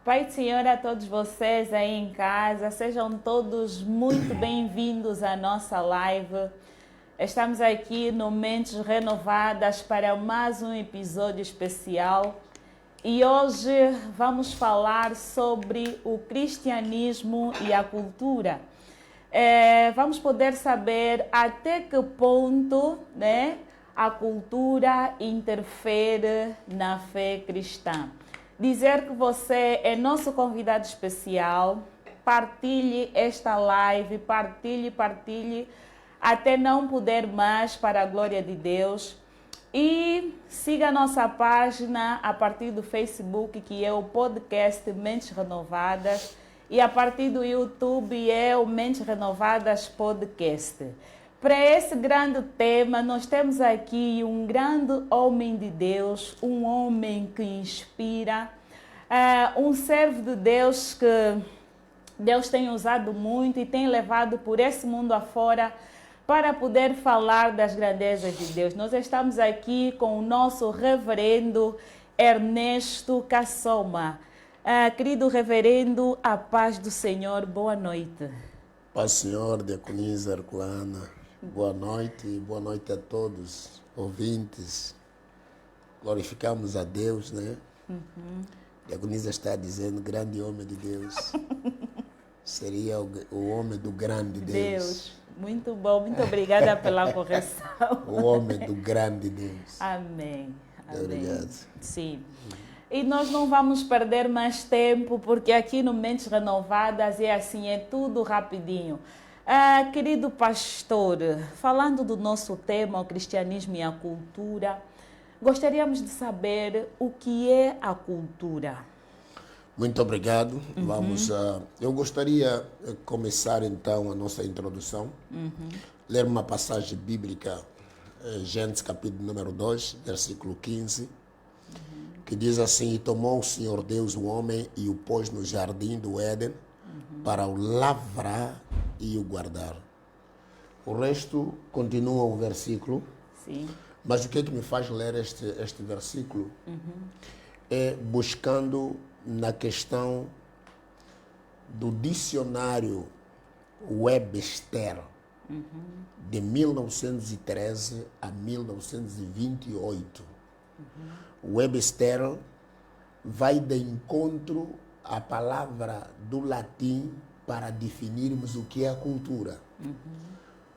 Pai do Senhor a todos vocês aí em casa, sejam todos muito bem-vindos à nossa live. Estamos aqui no Mentes Renovadas para mais um episódio especial e hoje vamos falar sobre o cristianismo e a cultura. Vamos poder saber até que ponto, a cultura interfere na fé cristã. Dizer que você é nosso convidado especial, partilhe esta live, partilhe, até não poder mais para a glória de Deus. E siga a nossa página a partir do Facebook, que é o podcast Mentes Renovadas, e a partir do YouTube é o Mentes Renovadas Podcast. Para esse grande tema, nós temos aqui um grande homem de Deus, um homem que inspira, um servo de Deus que Deus tem usado muito e tem levado por esse mundo afora para poder falar das grandezas de Deus. Nós estamos aqui com o nosso reverendo Ernesto Kassoma. Querido reverendo, a paz do Senhor, boa noite. Paz do Senhor, diaconisa Herculana. Boa noite e boa noite a todos, ouvintes. Glorificamos a Deus, né? A diaconisa está dizendo, grande homem de Deus. Seria o homem do grande Deus. Muito bom, muito obrigada pela correção. O homem do grande Deus. Amém. Amém. Obrigado. Sim. E nós não vamos perder mais tempo, porque aqui no Mentes Renovadas é assim, é tudo rapidinho. Querido pastor, falando do nosso tema, o cristianismo e a cultura, gostaríamos de saber o que é a cultura. Muito obrigado. Eu gostaria de começar então a nossa introdução, ler uma passagem bíblica, Gênesis capítulo número 2, versículo 15, que diz assim: E tomou o Senhor Deus o homem e o pôs no jardim do Éden para o lavrar e o guardar. O resto continua o versículo. Sim. Mas o que é que me faz ler este versículo? É buscando na questão do dicionário Webster, de 1913 a 1928. O Webster vai de encontro à palavra do latim para definirmos o que é a cultura.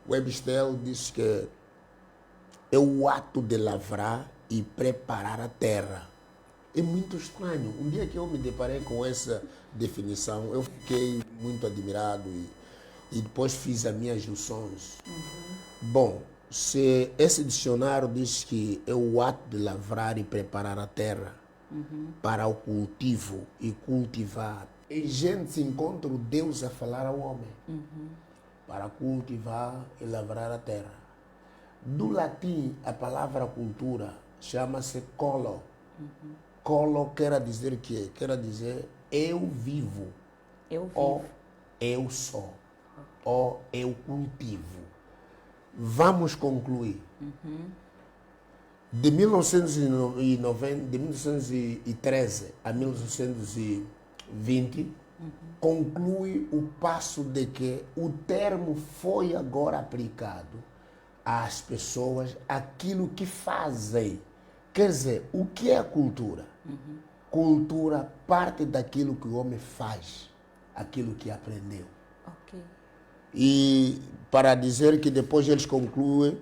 Webster diz que é o ato de lavrar e preparar a terra. É muito estranho. Um dia que eu me deparei com essa definição, eu fiquei muito admirado e depois fiz as minhas junções. Bom, se esse dicionário diz que é o ato de lavrar e preparar a terra para o cultivo e cultivar, e gente se encontra o Deus a falar ao homem para cultivar e lavrar a terra. Do latim, a palavra cultura chama-se colo. Colo quer dizer o quê? Quer dizer eu vivo. Ou eu sou. Ou eu cultivo. Vamos concluir. De 1913 a 1920, conclui o passo de que o termo foi agora aplicado às pessoas, aquilo que fazem. Quer dizer, o que é a cultura? Cultura parte daquilo que o homem faz, aquilo que aprendeu. Ok. E para dizer que depois eles concluem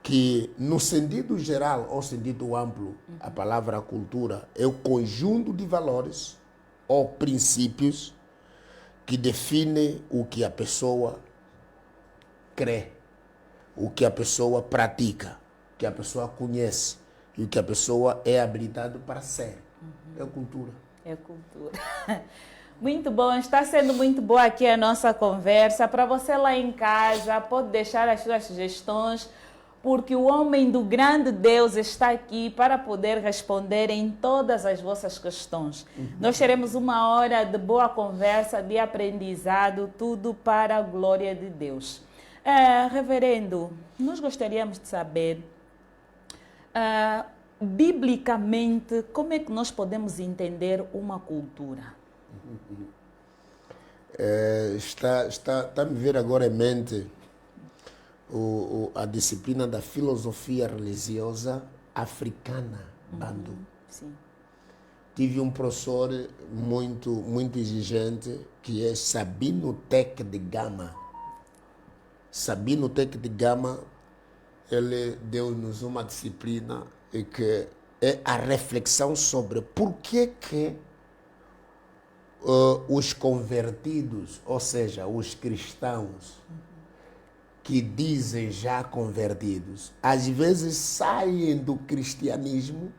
que no sentido geral ou sentido amplo, a palavra cultura é o conjunto de valores ou princípios que define o que a pessoa crê, o que a pessoa pratica, o que a pessoa conhece e o que a pessoa é habilitada para ser. É cultura. É cultura. Muito bom, está sendo muito boa aqui a nossa conversa. Para você lá em casa, pode deixar as suas sugestões, porque o homem do grande Deus está aqui para poder responder em todas as vossas questões. Nós teremos uma hora de boa conversa, de aprendizado, tudo para a glória de Deus. Reverendo, nós gostaríamos de saber, biblicamente, como é que nós podemos entender uma cultura? Está a me vir agora em mente a disciplina da filosofia religiosa africana, Bandu. Sim. Tive um professor muito exigente, que é Sabino Tech de Gama. Sabino Tech de Gama, ele deu-nos uma disciplina que é a reflexão sobre por que os convertidos, ou seja, os cristãos que dizem já convertidos, às vezes saem do cristianismo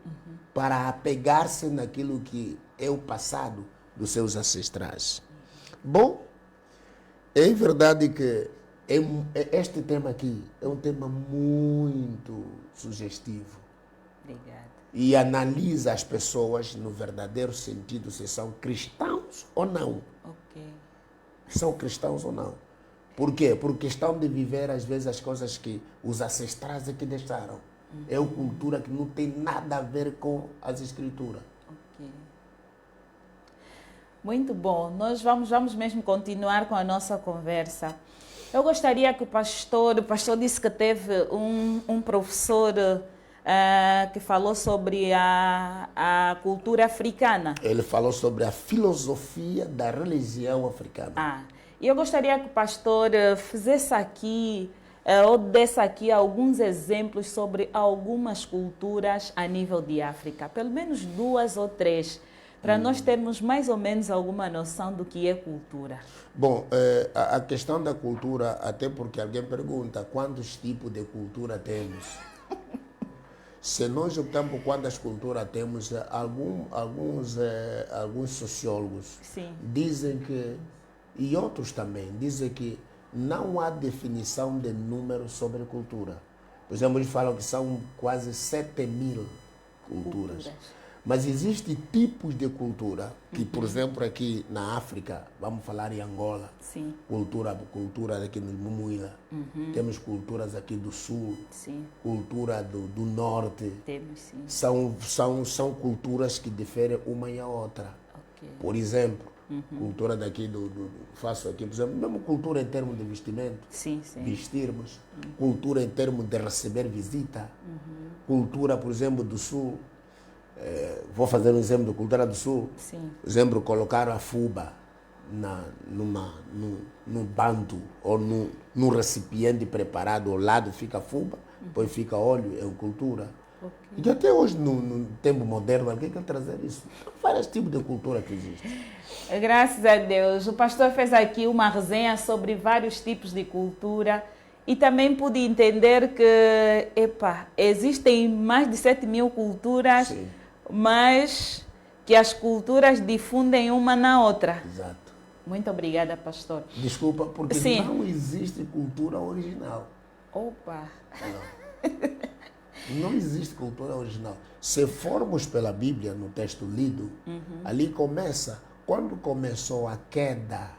para apegar-se naquilo que é o passado dos seus ancestrais. Bom, é verdade que este tema aqui é um tema muito sugestivo. Obrigada. E analisa as pessoas no verdadeiro sentido, se são cristãos ou não. Ok. São cristãos ou não. Por quê? Por questão de viver, às vezes, as coisas que os ancestrais é que deixaram. É uma cultura que não tem nada a ver com as escrituras. Ok. Muito bom. Nós vamos mesmo continuar com a nossa conversa. Eu gostaria que o pastor disse que teve um professor que falou sobre a cultura africana. Ele falou sobre a filosofia da religião africana. E eu gostaria que o pastor fizesse aqui, ou desse aqui alguns exemplos sobre algumas culturas a nível de África, pelo menos 2 ou 3, para nós termos mais ou menos alguma noção do que é cultura. Bom, a questão da cultura, até porque alguém pergunta quantos tipos de cultura temos. Se nós optamos por quantas culturas temos, alguns sociólogos dizem que, e outros também, dizem que não há definição de número sobre cultura. Por exemplo, eles falam que são quase 7.000 culturas. Mas existem tipos de cultura que, por exemplo, aqui na África, vamos falar em Angola, cultura aqui no Mumuila, temos culturas aqui do Sul, cultura do Norte, temos, sim. São culturas que diferem uma e a outra. Okay. Por exemplo, cultura daqui faço aqui, por exemplo, mesmo cultura em termos de vestimento, vestirmos, cultura em termos de receber visita, cultura, por exemplo, do Sul. Vou fazer um exemplo da cultura do Sul. Por exemplo, colocar a fuba num banto ou num recipiente preparado, ao lado fica a fuba, depois fica óleo, é uma cultura. Okay. E até hoje, no tempo moderno, alguém quer trazer isso. Vários tipos de cultura que existem. Graças a Deus. O pastor fez aqui uma resenha sobre vários tipos de cultura. E também pude entender que, existem mais de 7.000 culturas, mas que as culturas difundem uma na outra. Exato. Muito obrigada, pastor. Desculpa, porque não existe cultura original. Opa! Não existe cultura original. Se formos pela Bíblia, no texto lido, ali começa, quando começou a queda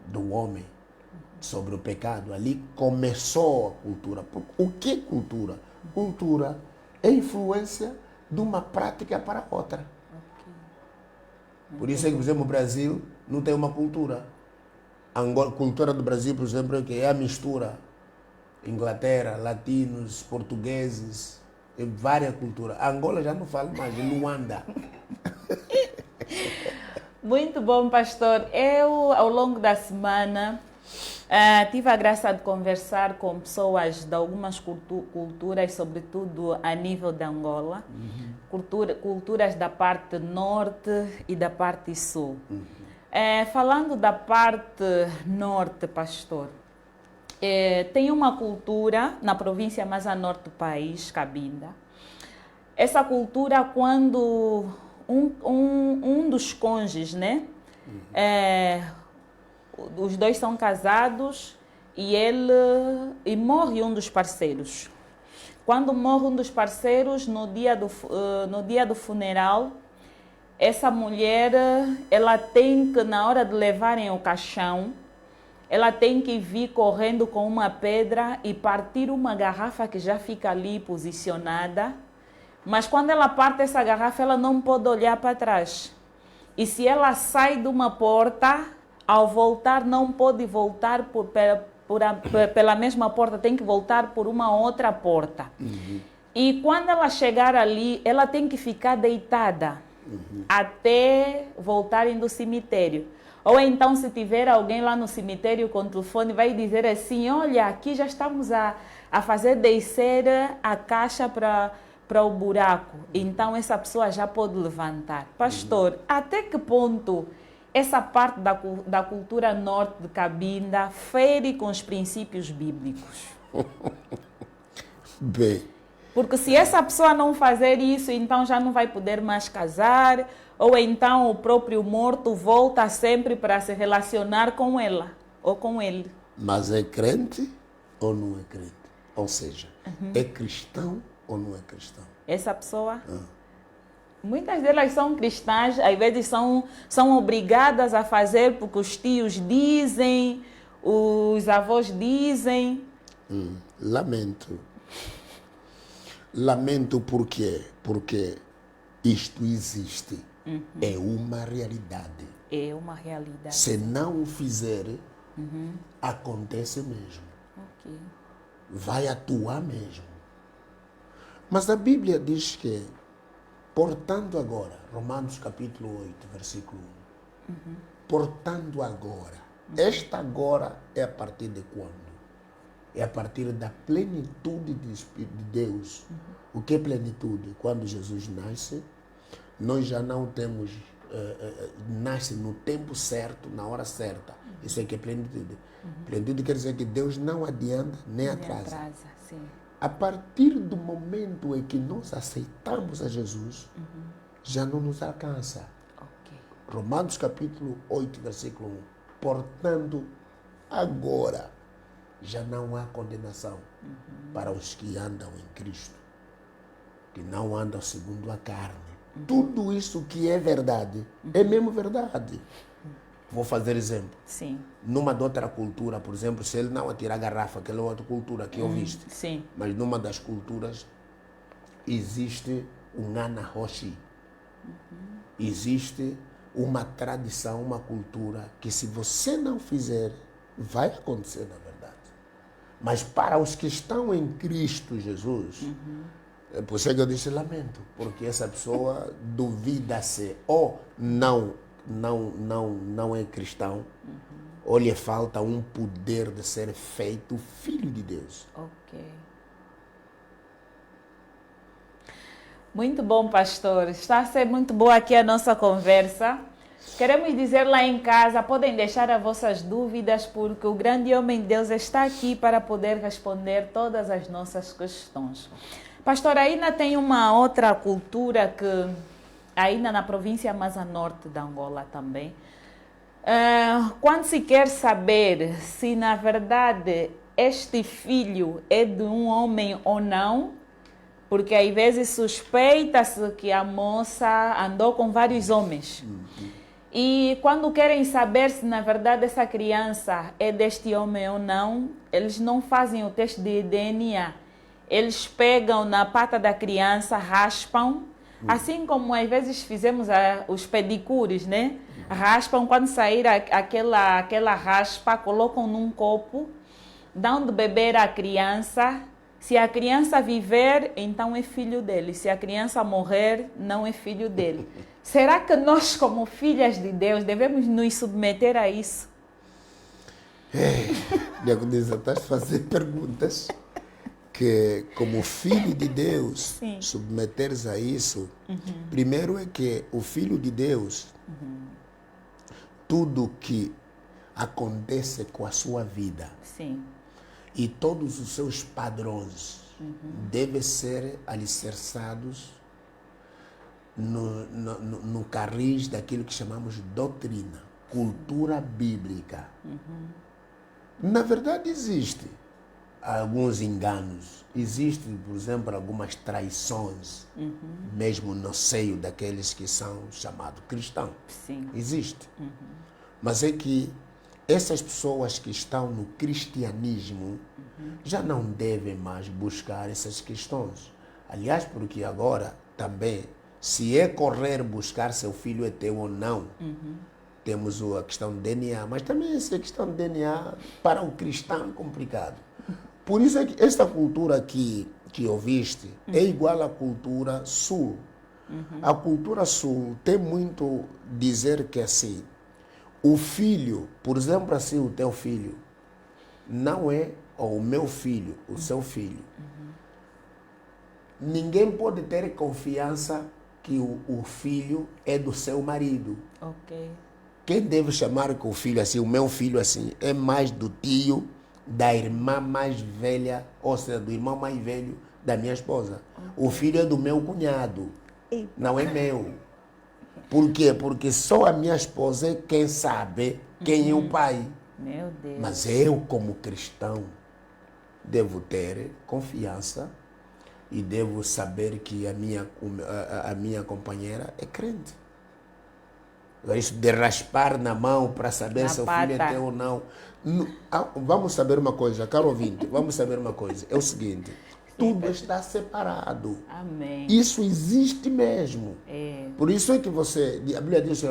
do homem, sobre o pecado, ali começou a cultura. O que é cultura? Cultura é influência de uma prática para outra. Por isso é que, por exemplo, o Brasil não tem uma cultura. A cultura do Brasil, por exemplo, é a mistura. Inglaterra, latinos, portugueses, várias culturas. A Angola já não fala mais, Luanda. Muito bom, pastor. Eu, ao longo da semana, tive a graça de conversar com pessoas de algumas culturas, sobretudo a nível de Angola, culturas da parte norte e da parte sul. Falando da parte norte, pastor, tem uma cultura na província mais a norte do país, Cabinda. Essa cultura, quando um dos cônjuges, né? Os dois são casados e morre um dos parceiros. Quando morre um dos parceiros, no dia do funeral, essa mulher, ela tem que, na hora de levarem o caixão, ela tem que vir correndo com uma pedra e partir uma garrafa que já fica ali posicionada. Mas quando ela parte essa garrafa, ela não pode olhar para trás. E se ela sai de uma porta, ao voltar não pode voltar pela mesma porta, tem que voltar por uma outra porta. E quando ela chegar ali, ela tem que ficar deitada até voltarem do cemitério. Ou então, se tiver alguém lá no cemitério com o telefone, vai dizer assim, olha, aqui já estamos a fazer descer a caixa para o buraco. Então, essa pessoa já pode levantar. Pastor, até que ponto essa parte da cultura norte de Cabinda fere com os princípios bíblicos? Bem, porque se essa pessoa não fazer isso, então já não vai poder mais casar, ou então o próprio morto volta sempre para se relacionar com ela ou com ele. mas é crente ou não é crente? Ou seja, é cristão ou não é cristão? Essa pessoa, muitas delas são cristãs, às vezes são obrigadas a fazer porque os tios dizem, os avós dizem. Lamento. Lamento por quê? Porque isto existe. É uma realidade. É uma realidade. Se não o fizer, acontece mesmo. Ok. Vai atuar mesmo. Mas a Bíblia diz que, portanto agora, Romanos capítulo 8, versículo 1, portanto agora, esta agora é a partir de quando? É a partir da plenitude de Deus. O que é plenitude? Quando Jesus nasce, nós já não temos, nasce no tempo certo, na hora certa. Isso é que é plenitude. Plenitude quer dizer que Deus não adianta nem atrasa. Sim. A partir do momento em que nós aceitamos a Jesus, já não nos alcança. Ok. Romanos capítulo 8, versículo 1. Portanto, agora já não há condenação para os que andam em Cristo, que não andam segundo a carne. Tudo isso que é verdade, é mesmo verdade. Vou fazer exemplo. Sim. Numa de outra cultura, por exemplo, se ele não atirar a garrafa, aquela outra cultura que ouviste, Sim. mas numa das culturas existe um anahoshi. Existe uma tradição, uma cultura que se você não fizer, vai acontecer na verdade. Mas para os que estão em Cristo Jesus, por isso é que eu disse lamento, porque essa pessoa duvida-se ou não é cristão, ou lhe falta um poder de ser feito filho de Deus. Ok. Muito bom, pastor. Está a ser muito boa aqui a nossa conversa. Queremos dizer lá em casa, podem deixar as vossas dúvidas, porque o grande homem de Deus está aqui para poder responder todas as nossas questões. Pastor, ainda tem uma outra cultura que, ainda na província mais a norte da Angola também, quando se quer saber se na verdade este filho é de um homem ou não, porque às vezes suspeita-se que a moça andou com vários homens. E quando querem saber se na verdade essa criança é deste homem ou não, eles não fazem o teste de DNA. Eles pegam na pata da criança, raspam, assim como às vezes fizemos os pedicures, né? Raspam, quando sair aquela raspa, colocam num copo, dão de beber à criança. Se a criança viver, então é filho dele. Se a criança morrer, não é filho dele. Será que nós, como filhas de Deus, devemos nos submeter a isso? Diego diz, estás a fazer perguntas que, como filho de Deus, submeteres a isso. Primeiro é que o filho de Deus, tudo que acontece com a sua vida, e todos os seus padrões devem ser alicerçados no carris daquilo que chamamos de doutrina, cultura bíblica. Na verdade existe alguns enganos, existem, por exemplo, algumas traições, mesmo no seio daqueles que são chamados cristãos. Existe. Mas é que essas pessoas que estão no cristianismo já não devem mais buscar essas questões. Aliás, porque agora também Se é correr buscar seu filho é teu ou não, temos a questão do DNA, mas também essa questão do DNA para o cristão é complicado. Por isso é que esta cultura aqui que ouviste é igual à cultura sul. A cultura sul tem muito dizer que assim, o filho, por exemplo, assim, o teu filho, não é ou o meu filho, o seu filho. Ninguém pode ter confiança que o filho é do seu marido. Ok. Quem deve chamar com o filho assim, o meu filho assim, é mais do tio, da irmã mais velha, ou seja, do irmão mais velho da minha esposa. O filho é do meu cunhado, não é meu. Por quê? Porque só a minha esposa é quem sabe quem é o pai. Meu Deus. Mas eu, como cristão, devo ter confiança e devo saber que a minha companheira é crente. Isso de raspar na mão para saber Na se o pata. filho é teu ou não. Vamos saber uma coisa, caro ouvinte, vamos saber uma coisa. É o seguinte, tudo está separado. Amém. Isso existe mesmo. É. Por isso é que a Bíblia diz,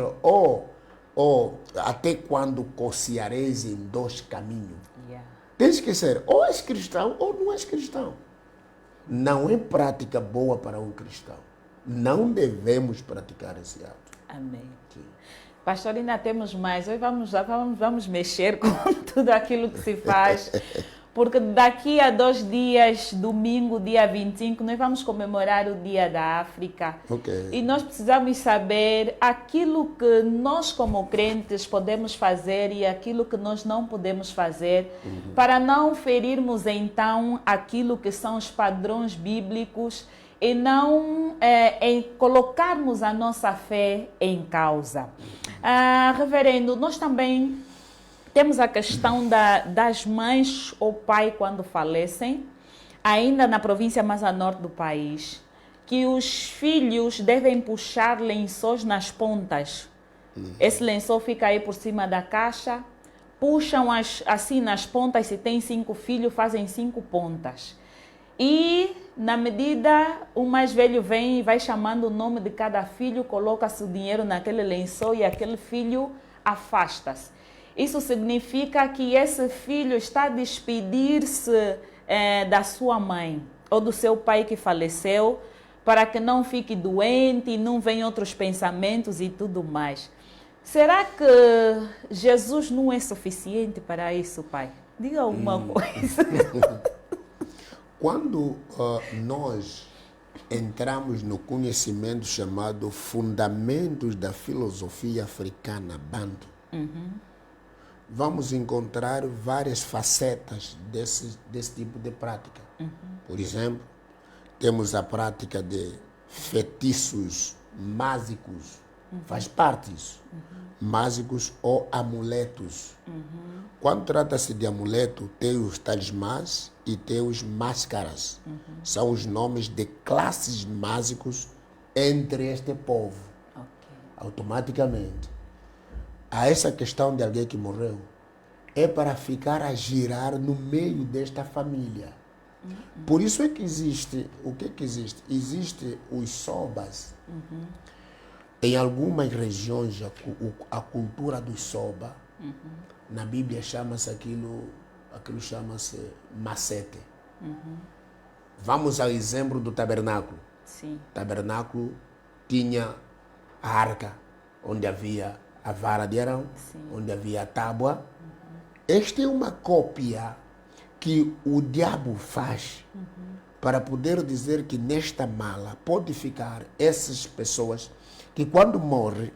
até quando coceareis em dois caminhos. Yeah. Tens que ser, ou és cristão ou não és cristão. Não é prática boa para um cristão. Não devemos praticar esse ato. Amém. Sim. Pastor, ainda temos mais. Hoje vamos mexer com tudo aquilo que se faz. Porque daqui a 2 dias, domingo, dia 25, nós vamos comemorar o Dia da África. Ok. E nós precisamos saber aquilo que nós, como crentes, podemos fazer e aquilo que nós não podemos fazer, para não ferirmos, então, aquilo que são os padrões bíblicos e não colocarmos a nossa fé em causa. Reverendo, nós também temos a questão das mães ou pai quando falecem, ainda na província mais a norte do país, que os filhos devem puxar lençóis nas pontas. Esse lençol fica aí por cima da caixa, puxam assim nas pontas, se tem 5 filhos, fazem 5 pontas. E, na medida, o mais velho vem e vai chamando o nome de cada filho, coloca-se o dinheiro naquele lençol e aquele filho afasta-se. Isso significa que esse filho está a despedir-se da sua mãe ou do seu pai que faleceu, para que não fique doente e não venham outros pensamentos e tudo mais. Será que Jesus não é suficiente para isso, pai? Diga alguma coisa. Quando nós entramos no conhecimento chamado Fundamentos da Filosofia Africana, Banto, vamos encontrar várias facetas desse tipo de prática. Por exemplo, temos a prática de feitiços mágicos, faz parte disso. Mágicos ou amuletos. Quando trata-se de amuleto, tem os talismãs e tem os máscaras. São os nomes de classes mágicos entre este povo. Automaticamente. A essa questão de alguém que morreu é para ficar a girar no meio desta família. Por isso é que existe, o que é que existe? Existe os sobas. Em algumas regiões, a cultura dos soba, na Bíblia chama-se aquilo chama-se macete. Vamos ao exemplo do tabernáculo. Sim. O tabernáculo tinha a arca, onde havia a vara de Arão, onde havia a tábua. Esta é uma cópia que o diabo faz para poder dizer que nesta mala pode ficar essas pessoas que quando morre,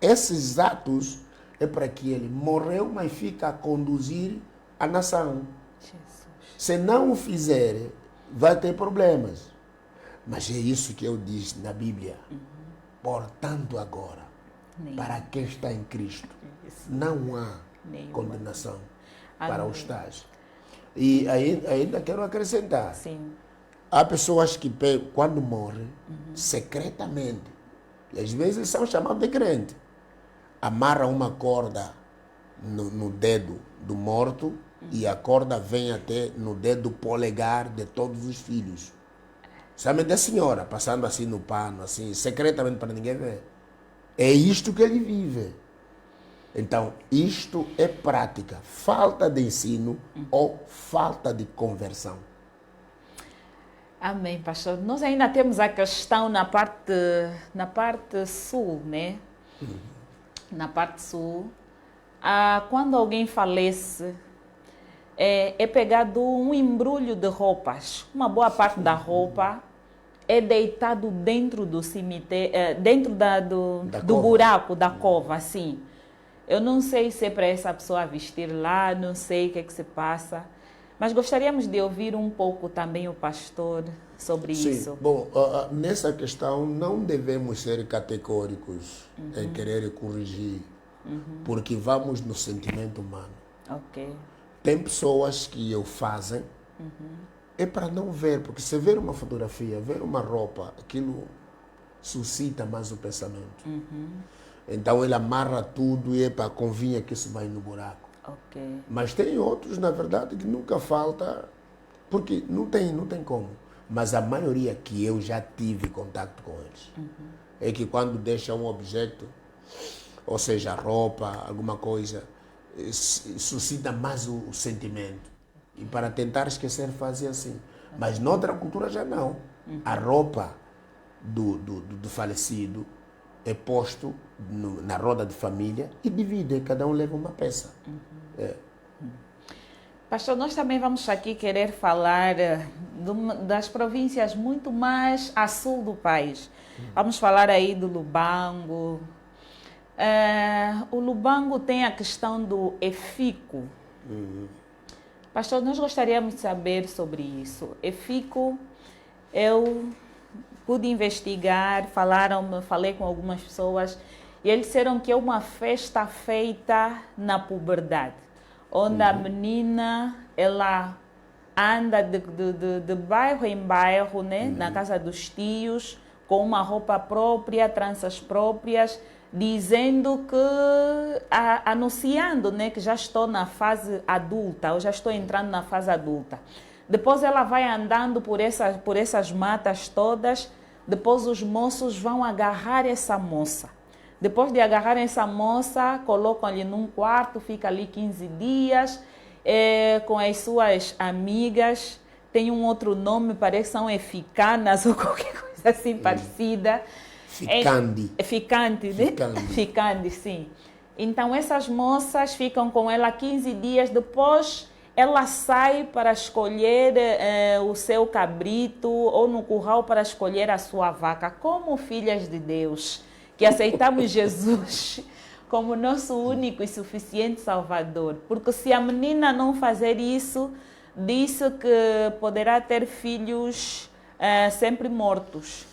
esses atos é para que ele morreu, mas fica a conduzir a nação. Jesus. Se não o fizer, vai ter problemas. Mas é isso que eu disse na Bíblia. Portanto, agora, para quem está em Cristo, não há condenação para os tais. E ainda quero acrescentar. Sim. Há pessoas que, quando morrem, secretamente, e às vezes são chamados de crente, amarram uma corda no dedo do morto e a corda vem até no dedo polegar de todos os filhos. Somente a senhora, passando assim no pano, assim, secretamente para ninguém ver. É isto que ele vive. Então, isto é prática. Falta de ensino ou falta de conversão. Amém, pastor. Nós ainda temos a questão na parte sul, né? Na parte sul, quando alguém falece, é pegado um embrulho de roupas. Uma boa parte da roupa é deitado dentro do cemitério, dentro do buraco da cova, assim. Eu não sei se é para essa pessoa vestir lá, não sei o que é que se passa. Mas gostaríamos de ouvir um pouco também o pastor sobre isso. Sim, bom, nessa questão não devemos ser categóricos em querer corrigir, porque vamos no sentimento humano. Ok. Tem pessoas que o fazem, é para não ver, porque se ver uma fotografia, ver uma roupa, aquilo suscita mais o pensamento. Então ele amarra tudo e convinha que isso vai no buraco. Ok. Mas tem outros, na verdade, que nunca falta, porque não tem como. Mas a maioria que eu já tive contato com eles, é que quando deixa um objeto, ou seja, roupa, alguma coisa, suscita mais o sentimento. E para tentar esquecer fazem assim. Mas noutra cultura já não. A roupa do falecido é posto na roda de família e divide, cada um leva uma peça. Pastor, nós também vamos aqui querer falar das províncias muito mais a sul do país. Vamos falar aí do Lubango. O Lubango tem a questão do EFICO. Pastor, nós gostaríamos de saber sobre isso. EFICO, eu pude investigar, falei com algumas pessoas e eles disseram que é uma festa feita na puberdade, onde a menina, ela anda de bairro em bairro, né, na casa dos tios, com uma roupa própria, tranças próprias, dizendo que, anunciando, né, que já estou na fase adulta, ou já estou entrando na fase adulta. Depois ela vai andando por essas matas todas, depois os moços vão agarrar essa moça. Depois de agarrar essa moça, colocam ali num quarto, fica ali 15 dias, com as suas amigas, tem um outro nome, parece que são eficanas ou qualquer coisa assim parecida. Ficandi. Ficante, né? Ficante, sim. Então essas moças ficam com ela 15 dias, depois ela sai para escolher o seu cabrito ou no curral para escolher a sua vaca. Como filhas de Deus, que aceitamos Jesus como nosso único e suficiente Salvador. Porque se a menina não fazer isso, disse que poderá ter filhos sempre mortos.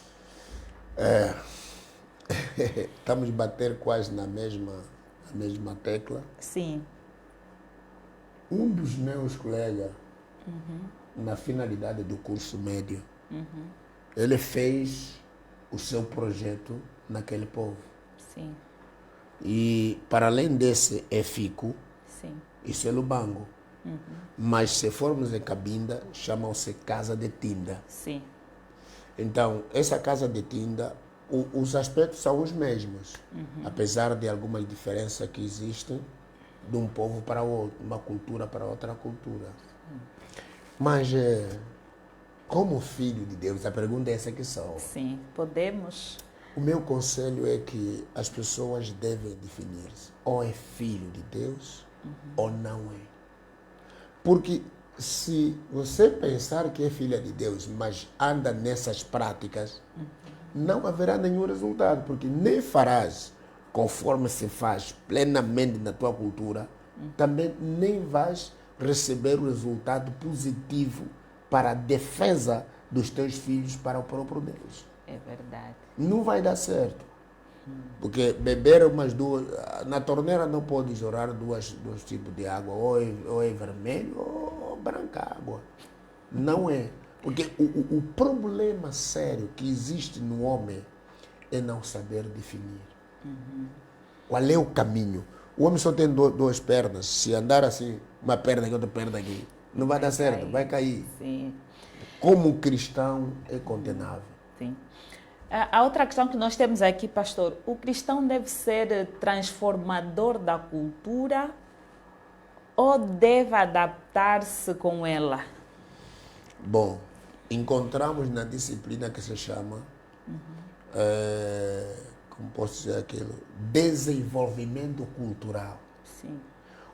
Estamos a bater quase na mesma tecla. Sim. Um dos meus colegas, na finalidade do curso médio, ele fez o seu projeto naquele povo. Sim. E para além desse EFICO, Sim. isso é Lubango. Mas se formos em Cabinda, chamam-se Casa de Tinda. Sim. Então, essa Casa de Tinda, os aspectos são os mesmos, apesar de algumas diferenças que existem de um povo para outro, uma cultura para outra cultura. Mas, como filho de Deus, a pergunta é essa que só. Sim, podemos. O meu conselho é que as pessoas devem definir-se. Ou é filho de Deus, ou não é. Porque se você pensar que é filha de Deus, mas anda nessas práticas, não haverá nenhum resultado, porque nem farás conforme se faz plenamente na tua cultura, também nem vais receber o resultado positivo para a defesa dos teus filhos para o próprio Deus. É verdade. Não vai dar certo. Porque beber umas duas... Na torneira não pode jorar dois tipos de água, ou é vermelho ou branca água. Não é. Porque o problema sério que existe no homem é não saber definir. Qual é o caminho? O homem só tem duas pernas. Se andar assim, uma perna aqui, outra perna aqui, não vai dar certo, vai cair. Sim. como cristão, é condenável. Sim. A outra questão que nós temos aqui, pastor, o cristão deve ser transformador da cultura ou deve adaptar-se com ela? Bom, encontramos na disciplina que se chama, como posso dizer aquilo, desenvolvimento cultural. Sim.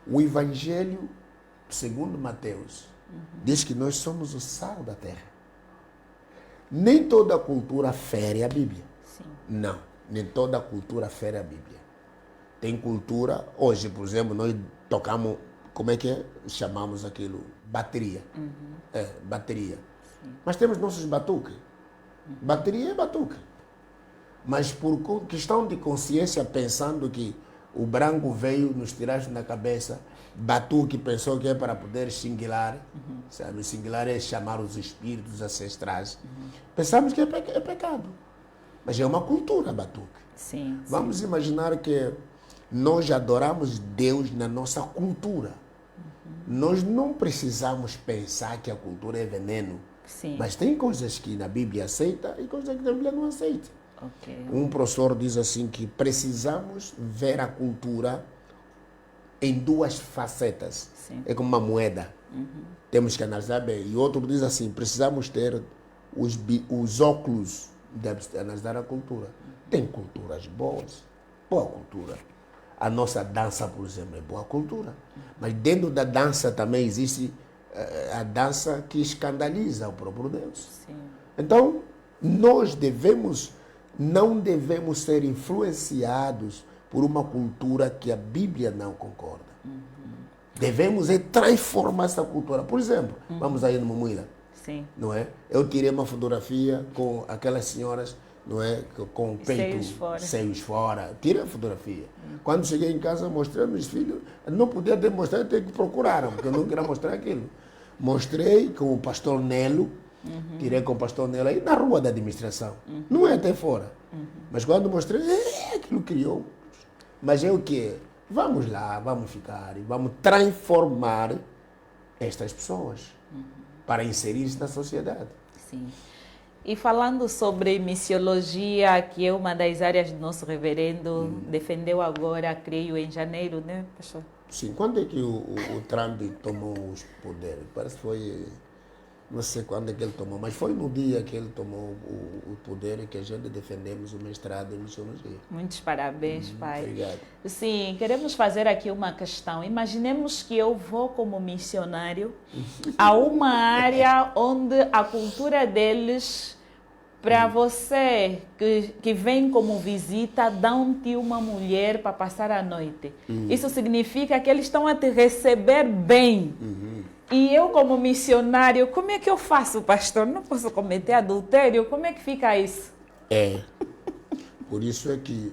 O Evangelho, segundo Mateus, diz que nós somos o sal da terra. Nem toda cultura fere a Bíblia. Sim. Não, nem toda cultura fere a Bíblia. Tem cultura, hoje, por exemplo, nós tocamos, como é que é? Chamamos aquilo? Bateria. Bateria. Sim. Mas temos nossos batuques. Bateria é batuque. Mas por questão de consciência, pensando que o branco veio nos tirar da cabeça, batuque pensou que é para poder xinguilar, sabe? Xinguilar é chamar os espíritos ancestrais. Pensamos que é pecado. Mas é uma cultura, batuque. Sim. Vamos imaginar que nós adoramos Deus na nossa cultura. Nós não precisamos pensar que a cultura é veneno. Sim. Mas tem coisas que na Bíblia aceita e coisas que na Bíblia não aceita. Ok. Um professor diz assim que precisamos ver a cultura em duas facetas. Sim. É como uma moeda. Temos que analisar bem. E outro diz assim, precisamos ter os óculos de analisar a cultura. Tem culturas boas, boa cultura. A nossa dança, por exemplo, é boa cultura. Mas dentro da dança também existe a dança que escandaliza o próprio Deus. Sim. Então, nós não devemos ser influenciados por uma cultura que a Bíblia não concorda. Devemos transformar essa cultura. Por exemplo, vamos aí no Mumuila, Sim. não é? Eu tirei uma fotografia com aquelas senhoras, não é? Com o peito, seios fora. Tirei a fotografia. Quando cheguei em casa, mostrei aos meus filhos. Não podia demonstrar, eu que procuraram, porque eu não queria mostrar aquilo. Mostrei com o pastor Nelo, tirei com o pastor Nelo aí na rua da administração. Não é até fora. Mas quando mostrei, aquilo criou. Mas é o quê? Vamos lá, vamos ficar e vamos transformar estas pessoas para inserir-se na sociedade. Sim. E falando sobre missiologia, que é uma das áreas do nosso reverendo, defendeu agora, creio, em janeiro, né, pastor? Sim, quando é que o Trump tomou os poderes? Parece que foi, não sei quando é que ele tomou, mas foi no dia que ele tomou o poder que a gente defendemos o mestrado em missiologia. Muitos parabéns, pai. Obrigado. Sim, queremos fazer aqui uma questão. Imaginemos que eu vou como missionário a uma área onde a cultura deles, para você que vem como visita, dão-te uma mulher para passar a noite. Isso significa que eles estão a te receber bem. E eu, como missionário, como é que eu faço, pastor? Não posso cometer adultério? Como é que fica isso? É. Por isso é que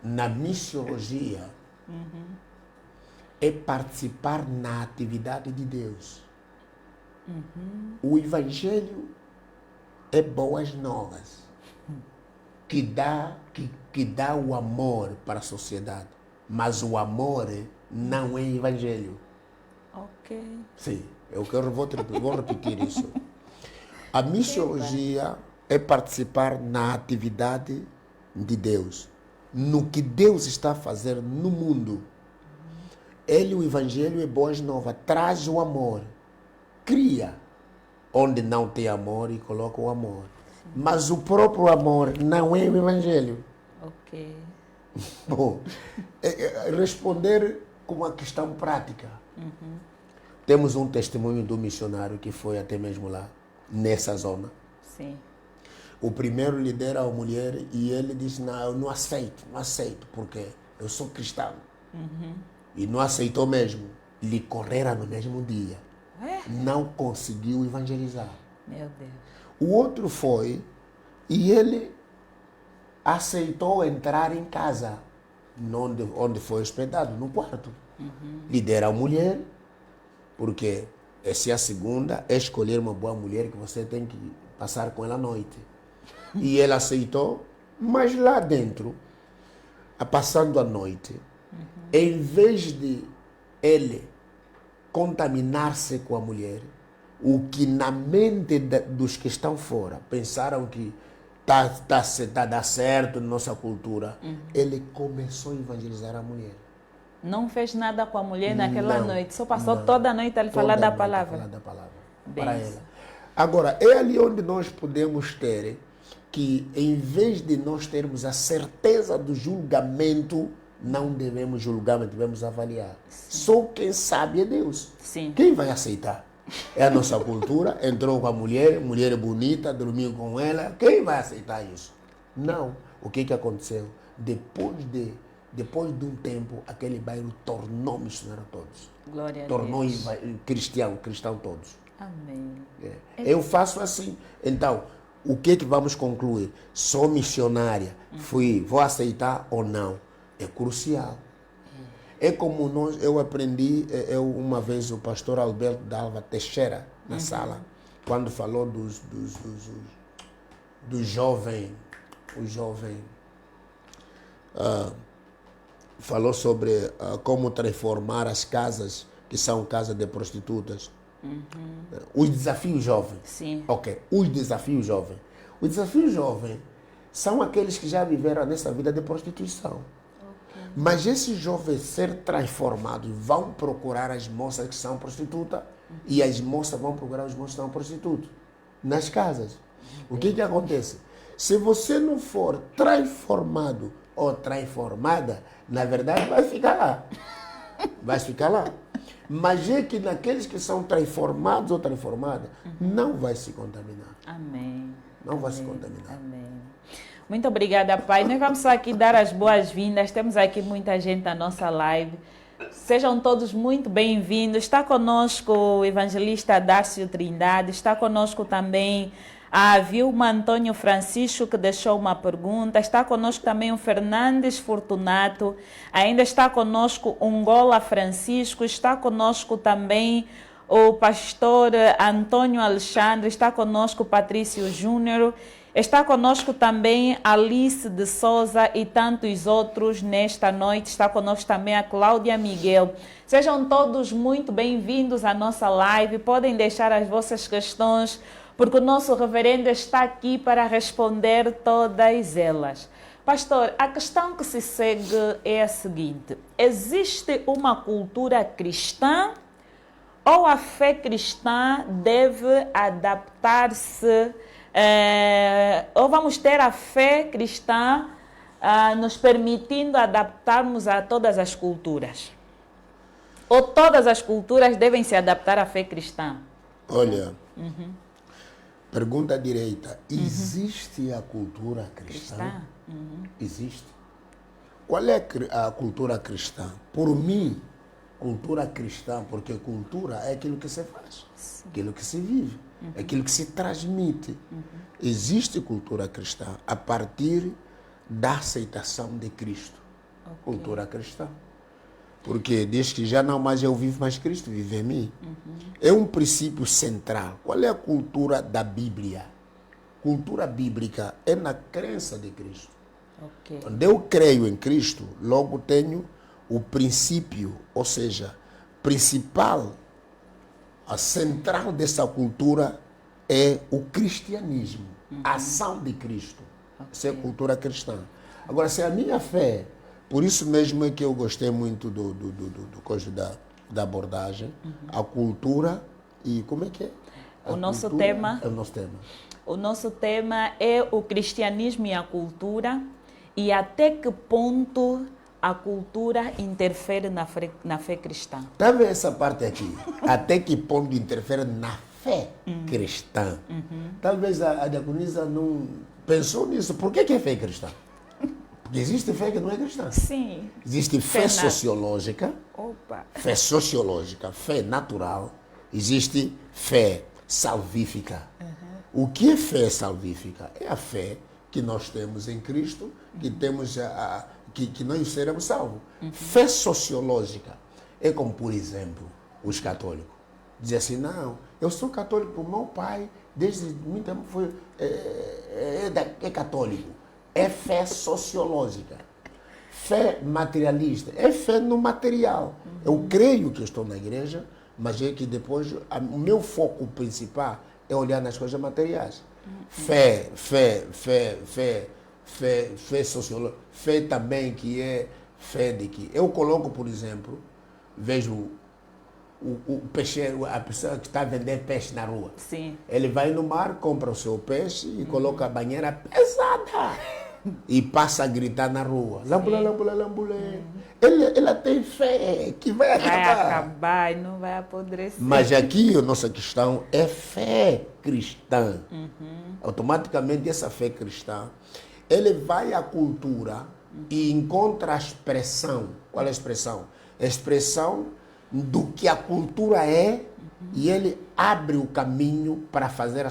na missiologia é participar na atividade de Deus. O Evangelho é boas novas que dá o amor para a sociedade. Mas o amor não é Evangelho. Ok. Sim, vou repetir isso. A missiologia é participar na atividade de Deus, no que Deus está fazendo no mundo. O Evangelho é boas novas, traz o amor, cria onde não tem amor e coloca o amor. Mas o próprio amor não é o Evangelho. Ok. Bom, responder com uma questão prática. Temos um testemunho do missionário que foi até mesmo lá, nessa zona. Sim. O primeiro lidera a mulher e ele disse, não, eu não aceito, porque eu sou cristão. E não aceitou mesmo. Lhe correram no mesmo dia. Não conseguiu evangelizar. Meu Deus. O outro foi e ele aceitou entrar em casa, onde foi hospedado, no quarto. Lidera a mulher, porque essa é a segunda, é escolher uma boa mulher que você tem que passar com ela à noite. E ele aceitou, mas lá dentro, passando a noite, em vez de ele contaminar-se com a mulher, o que na mente dos que estão fora pensaram que tá dar certo na nossa cultura, ele começou a evangelizar a mulher. Não fez nada com a mulher naquela Não, noite, só passou não. toda a noite a lhe falar da palavra. Falar da palavra Bem para isso. ela. Agora, é ali onde nós podemos ter que, em vez de nós termos a certeza do julgamento, não devemos julgar, mas devemos avaliar. Só quem sabe é Deus. Sim. Quem vai aceitar? É a nossa cultura, entrou com a mulher, mulher é bonita, dormiu com ela. Quem vai aceitar isso? Não. O que aconteceu? Depois de um tempo, aquele bairro tornou missionário a todos. Glória a Tornou Deus. cristão todos. Amém. Eu faço assim. Então, o que vamos concluir? Sou missionária, vou aceitar ou não? É crucial. É como eu aprendi, uma vez o pastor Alberto Dalva Teixeira, na sala, quando falou do jovem, falou sobre como transformar as casas que são casas de prostitutas. Os desafios jovens. Sim. Ok, os desafios jovens. Os desafios jovens são aqueles que já viveram nessa vida de prostituição. Mas esses jovens ser transformados vão procurar as moças que são prostitutas e as moças vão procurar os moços que são prostitutos nas casas. O que acontece? Se você não for transformado ou transformada, na verdade vai ficar lá. Vai ficar lá. Mas é que naqueles que são transformados ou transformadas, não vai se contaminar. Amém. Não vai se contaminar. Amém. Muito obrigada, Pai. Nós vamos só aqui dar as boas-vindas. Temos aqui muita gente na nossa live. Sejam todos muito bem-vindos. Está conosco o evangelista Dácio Trindade. Está conosco também a Vilma Antônio Francisco, que deixou uma pergunta. Está conosco também o Fernandes Fortunato. Ainda está conosco o Ngola Francisco. Está conosco também o pastor Antônio Alexandre. Está conosco o Patrício Júnior. Está conosco também Alice de Souza e tantos outros nesta noite. Está conosco também a Cláudia Miguel. Sejam todos muito bem-vindos à nossa live. Podem deixar as vossas questões, porque o nosso reverendo está aqui para responder todas elas. Pastor, a questão que se segue é a seguinte: existe uma cultura cristã ou a fé cristã deve adaptar-se? Ou vamos ter a fé cristã nos permitindo adaptarmos a todas as culturas? Ou todas as culturas devem se adaptar à fé cristã? Olha, pergunta direita. Existe a cultura cristã? Existe. Qual é a cultura cristã? Por mim, cultura cristã, porque cultura é aquilo que se faz, aquilo que se vive, aquilo que se transmite. Existe cultura cristã a partir da aceitação de Cristo. Cultura cristã. Porque diz que já não mais eu vivo, mas Cristo vive em mim. É um princípio central. Qual é a cultura da Bíblia? Cultura bíblica é na crença de Cristo. Quando eu creio em Cristo, logo tenho o princípio, ou seja, principal, a central dessa cultura é o cristianismo, a ação de Cristo. Essa é a cultura cristã. Agora, se a minha fé, por isso mesmo é que eu gostei muito do coisa da abordagem, a cultura e como é que é? O nosso tema. É o nosso tema. O nosso tema é o cristianismo e a cultura, e até que ponto a cultura interfere na fé cristã. Está vendo essa parte aqui? Até que ponto interfere na fé cristã? Talvez a diaconisa não pensou nisso. Por que é fé cristã? Porque existe fé que não é cristã. Sim. Existe fé sociológica, Opa. fé sociológica, fé natural. Existe fé salvífica. O que é fé salvífica? É a fé que nós temos em Cristo, que temos que nós seremos salvos. Fé sociológica é como, por exemplo, os católicos. Dizem assim, não, eu sou católico, meu pai, desde muito tempo, é católico. É fé sociológica. Fé materialista é fé no material. Eu creio que estou na igreja, mas é que depois o meu foco principal é olhar nas coisas materiais. Fé sociológica, fé também que é fé de que eu coloco, por exemplo, vejo o peixeiro, a pessoa que está a vender peixe na rua. Sim. Ele vai no mar, compra o seu peixe e coloca a banheira pesada e passa a gritar na rua. Lambulé, lambulé, lambulé. Ela tem fé que vai acabar. Vai acabar e não vai apodrecer. Mas aqui a nossa questão é fé cristã. Automaticamente essa fé cristã, ele vai à cultura e encontra a expressão. Qual é a expressão? A expressão do que a cultura é, e ele abre o caminho para fazer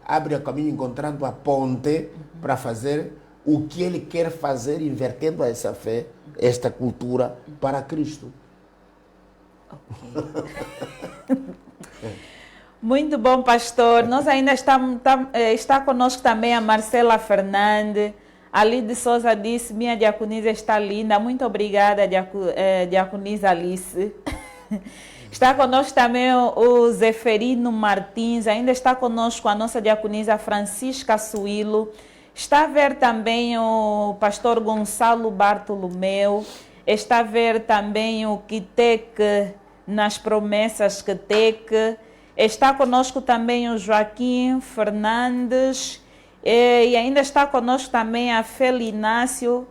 abre o caminho encontrando a ponte para fazer o que ele quer fazer, invertendo essa fé, esta cultura para Cristo. Okay. Muito bom, pastor. Nós ainda está conosco também a Marcela Fernandes. A Lidy Souza disse, minha diaconisa está linda. Muito obrigada, diaconisa Alice. Está conosco também o Zeferino Martins. Ainda está conosco a nossa diaconisa Francisca Suílo. Está a ver também o pastor Gonçalo Bartolomeu. Está a ver também o Kiteke nas promessas Kiteke. Está conosco também o Joaquim Fernandes. E ainda está conosco também a Felinácio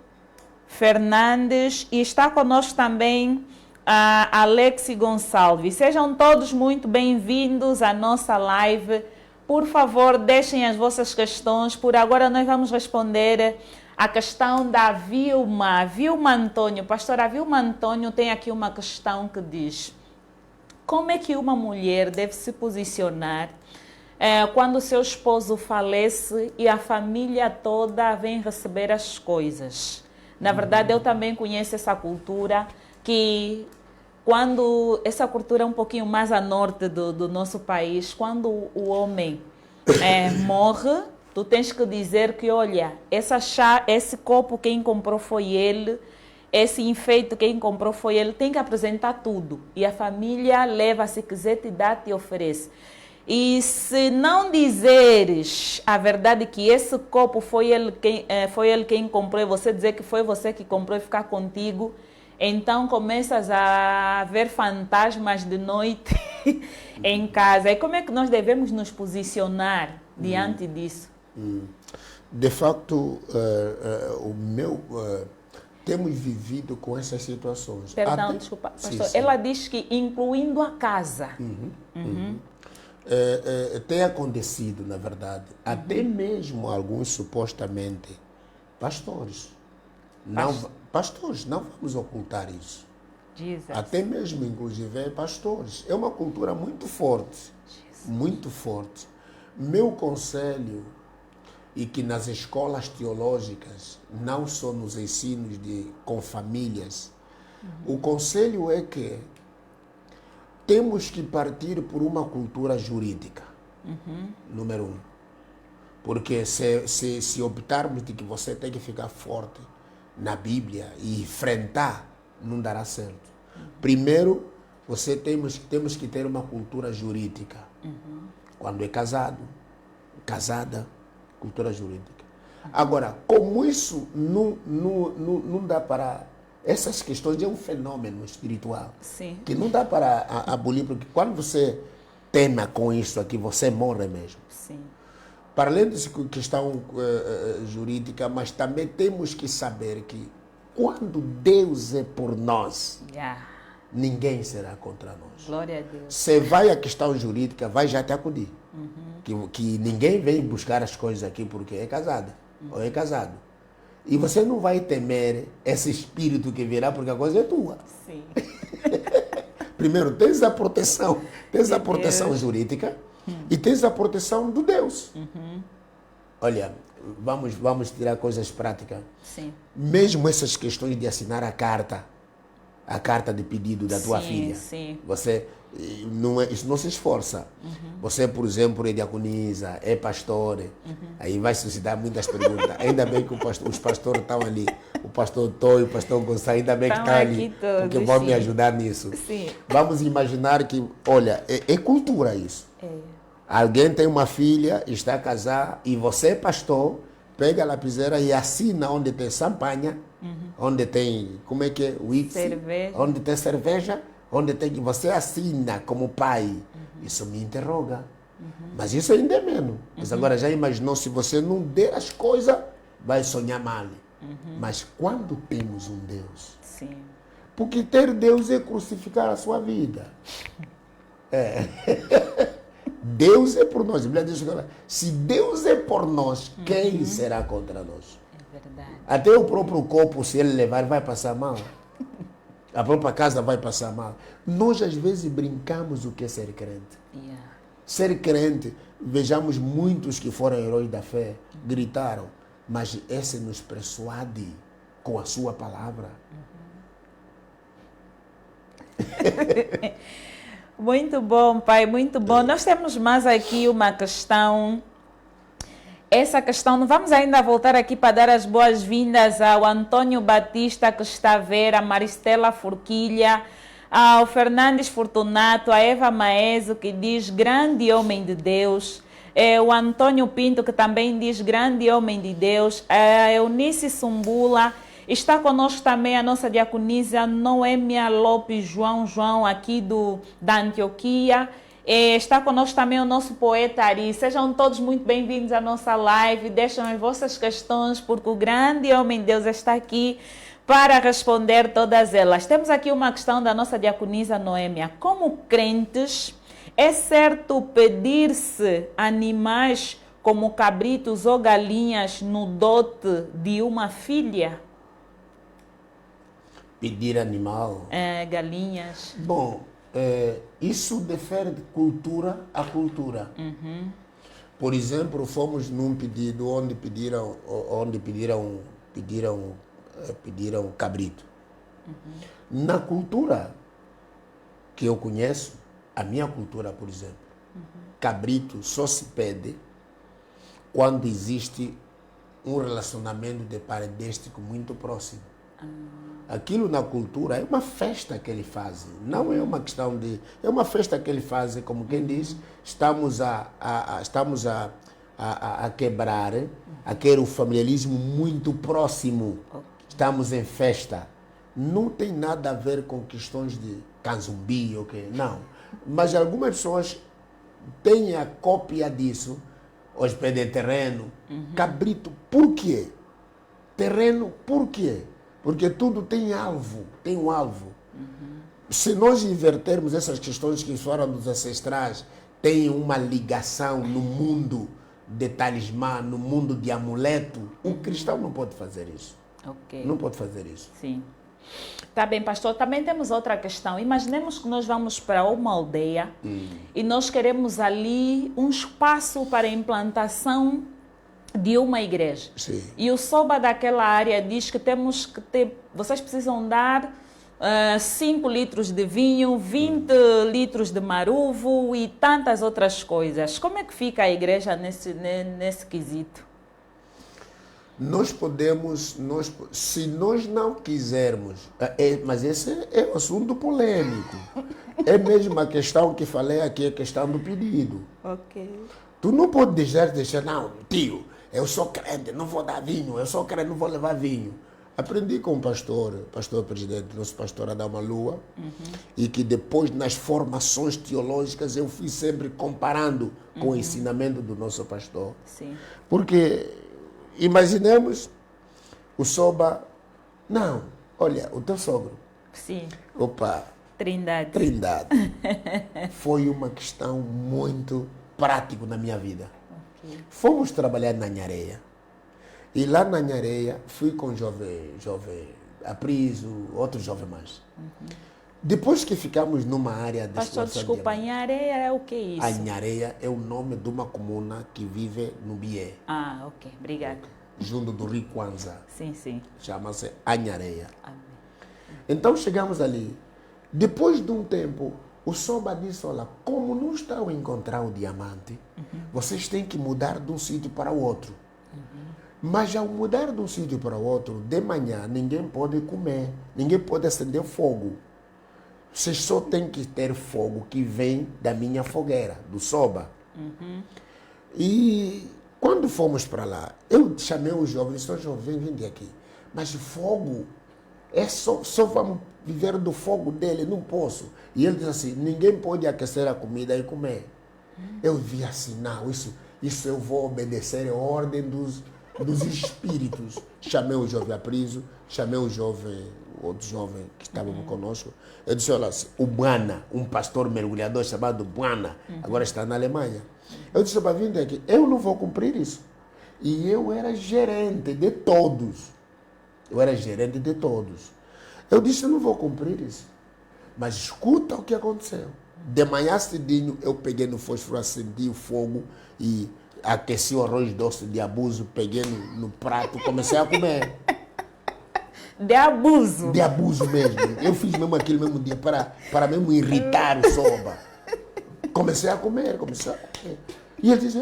Fernandes. E está conosco também a Alexi Gonçalves. Sejam todos muito bem-vindos à nossa live. Por favor, deixem as vossas questões. Por agora nós vamos responder a questão da Vilma. Vilma Antônio. Pastora Vilma Antônio tem aqui uma questão que diz: como é que uma mulher deve se posicionar quando seu esposo falece e a família toda vem receber as coisas? Na verdade, eu também conheço essa cultura, que quando essa cultura é um pouquinho mais a norte do nosso país, quando o homem morre, tu tens que dizer que, olha, esse copo quem comprou foi ele, esse enfeite quem comprou foi ele, tem que apresentar tudo. E a família leva, se quiser te dá, te oferece. E se não dizeres a verdade que esse copo foi ele quem comprou, e você dizer que foi você que comprou e ficar contigo, então começas a ver fantasmas de noite em casa. E como é que nós devemos nos posicionar diante disso? De facto, temos vivido com essas situações. Perdão, desculpa, pastor. Sim. Ela diz que incluindo a casa. Tem acontecido, na verdade, até mesmo alguns supostamente pastores. Pastores, não vamos ocultar isso. Jesus. Até mesmo, inclusive, pastores. É uma cultura muito forte. Jesus. Muito forte. Meu conselho, e que nas escolas teológicas, não só nos ensinos com famílias, o conselho é que temos que partir por uma cultura jurídica, número 1. Porque se optarmos de que você tem que ficar forte na Bíblia e enfrentar, não dará certo. Primeiro, temos que ter uma cultura jurídica. Quando é casada, cultura jurídica. Agora, como isso não dá para... Essas questões é um fenômeno espiritual. Sim. Que não dá para abolir, porque quando você tema com isso aqui, você morre mesmo. Sim. Para além dessa questão jurídica, mas também temos que saber que quando Deus é por nós, ninguém será contra nós. Glória a Deus. Se vai a questão jurídica, vai já te acudir. Que ninguém vem buscar as coisas aqui porque é casada ou é casado. E você não vai temer esse espírito que virá porque a coisa é tua. Sim. Primeiro, tens a proteção jurídica e tens a proteção do Deus. Olha, vamos tirar coisas práticas. Sim. Mesmo essas questões de assinar a carta a carta de pedido da tua filha. Sim. Você não isso não se esforça. Você, por exemplo, é diaconisa, é pastor, aí vai suscitar muitas perguntas. Ainda bem que os pastores estão ali. O pastor Toy, o pastor Gonçalo, ainda bem que estão ali, todos, porque vão me ajudar nisso. Sim. Vamos imaginar que, olha, é cultura isso. Alguém tem uma filha, está a casar, e você, pastor, pega a lapiseira e assina onde tem champanhe, onde tem, como é que é? Whisky, onde tem cerveja, onde tem que você assina como pai. Isso me interroga. Mas isso ainda é menos. Mas agora já imaginou, se você não der as coisas, vai sonhar mal. Mas quando temos um Deus? Sim. Porque ter Deus é crucificar a sua vida. Deus é por nós. A Bíblia diz, se Deus é por nós, quem será contra nós? É verdade. Até o próprio corpo, se ele levar, vai passar mal. A própria casa vai passar mal. Nós, às vezes, brincamos o que é ser crente. Ser crente, vejamos muitos que foram heróis da fé, gritaram, mas esse nos persuade com a sua palavra. Muito bom, pai, muito bom. Nós temos mais aqui uma questão. Essa questão, não vamos ainda voltar aqui para dar as boas-vindas ao Antônio Batista, que está a ver, a Maristela Forquilha, ao Fernandes Fortunato, a Eva Maeso, que diz grande homem de Deus, o Antônio Pinto, que também diz grande homem de Deus, a Eunice Sumbula. Está conosco também a nossa diaconisa Noêmia Lopes João, aqui da Antioquia. Está conosco também o nosso poeta Ari. Sejam todos muito bem-vindos à nossa live. Deixem as vossas questões, porque o grande homem de Deus está aqui para responder todas elas. Temos aqui uma questão da nossa diaconisa Noêmia. Como crentes, é certo pedir-se animais como cabritos ou galinhas no dote de uma filha? Pedir animal? Galinhas. Bom, isso difere de cultura a cultura. Por exemplo, fomos num pedido onde pediram cabrito. Na cultura que eu conheço, a minha cultura, por exemplo, cabrito só se pede quando existe um relacionamento de parentesco muito próximo. Aquilo na cultura é uma festa que ele faz, não é uma questão de... É uma festa que ele faz, como quem diz, estamos a quebrar aquele familiarismo muito próximo. Estamos em festa. Não tem nada a ver com questões de canzumbi, não. Mas algumas pessoas têm a cópia disso, hospedem terreno, cabrito, por quê? Terreno, por quê? Porque tudo tem alvo, tem um alvo. Se nós invertermos essas questões que foram dos ancestrais, tem uma ligação no mundo de talismã, no mundo de amuleto, o cristão não pode fazer isso. Não pode fazer isso. Sim. Tá bem, pastor. Também temos outra questão. Imaginemos que nós vamos para uma aldeia e nós queremos ali um espaço para a implantação de uma igreja. Sim. E o Soba daquela área diz que temos que ter, vocês precisam dar 5 litros de vinho, 20 litros de maruvo e tantas outras coisas. Como é que fica a igreja nesse quesito? Nós podemos, se nós não quisermos, mas esse é um assunto polêmico. É mesmo a questão que falei aqui, a questão do pedido. Tu não pode deixar, não, tio, eu sou crente, não vou dar vinho, eu sou crente, não vou levar vinho. Aprendi com o pastor presidente, nosso pastor Adama Lua, e que depois nas formações teológicas eu fui sempre comparando com o ensinamento do nosso pastor. Sim. Porque imaginemos o Soba, não, olha, o teu sogro. Sim. Opa. Trindade. Foi uma questão muito prática na minha vida. Fomos trabalhar na Nhareia. E lá na Nhareia, fui com jovem Apriso, outro jovem mais. Depois que ficamos numa área de... Pastor, desculpa, Nhareia é o que é isso? A Nhareia é o nome de uma comuna que vive no Bié. Ah, ok. Obrigado. Junto do Rio Kwanza. Sim. Chama-se Anhareia. Então chegamos ali. Depois de um tempo, o Soba disse, olha, como não estão a encontrar o diamante, vocês têm que mudar de um sítio para o outro. Mas ao mudar de um sítio para o outro, de manhã ninguém pode comer, ninguém pode acender fogo. Vocês só têm que ter fogo que vem da minha fogueira, do Soba. E quando fomos para lá, eu chamei os jovens, disse, jovem, vem aqui. Mas fogo, só vamos viver do fogo dele, não posso. E ele disse assim, ninguém pode aquecer a comida e comer. Eu vi assim, não, isso eu vou obedecer a ordem dos espíritos. Chamei o jovem Apriso, chamei o outro jovem que estava conosco. Eu disse, olha, o Buana, um pastor mergulhador chamado Buana, agora está na Alemanha. Eu disse, para vir aqui, eu não vou cumprir isso. E eu era gerente de todos. Eu disse, eu não vou cumprir isso. Mas escuta o que aconteceu. De manhã cedinho, eu peguei no fósforo, acendi o fogo e aqueci o arroz doce de abuso, peguei no prato, comecei a comer. De abuso? De abuso mesmo. Eu fiz mesmo aquele mesmo dia para mesmo irritar o Soba. Comecei a comer. E ele disse,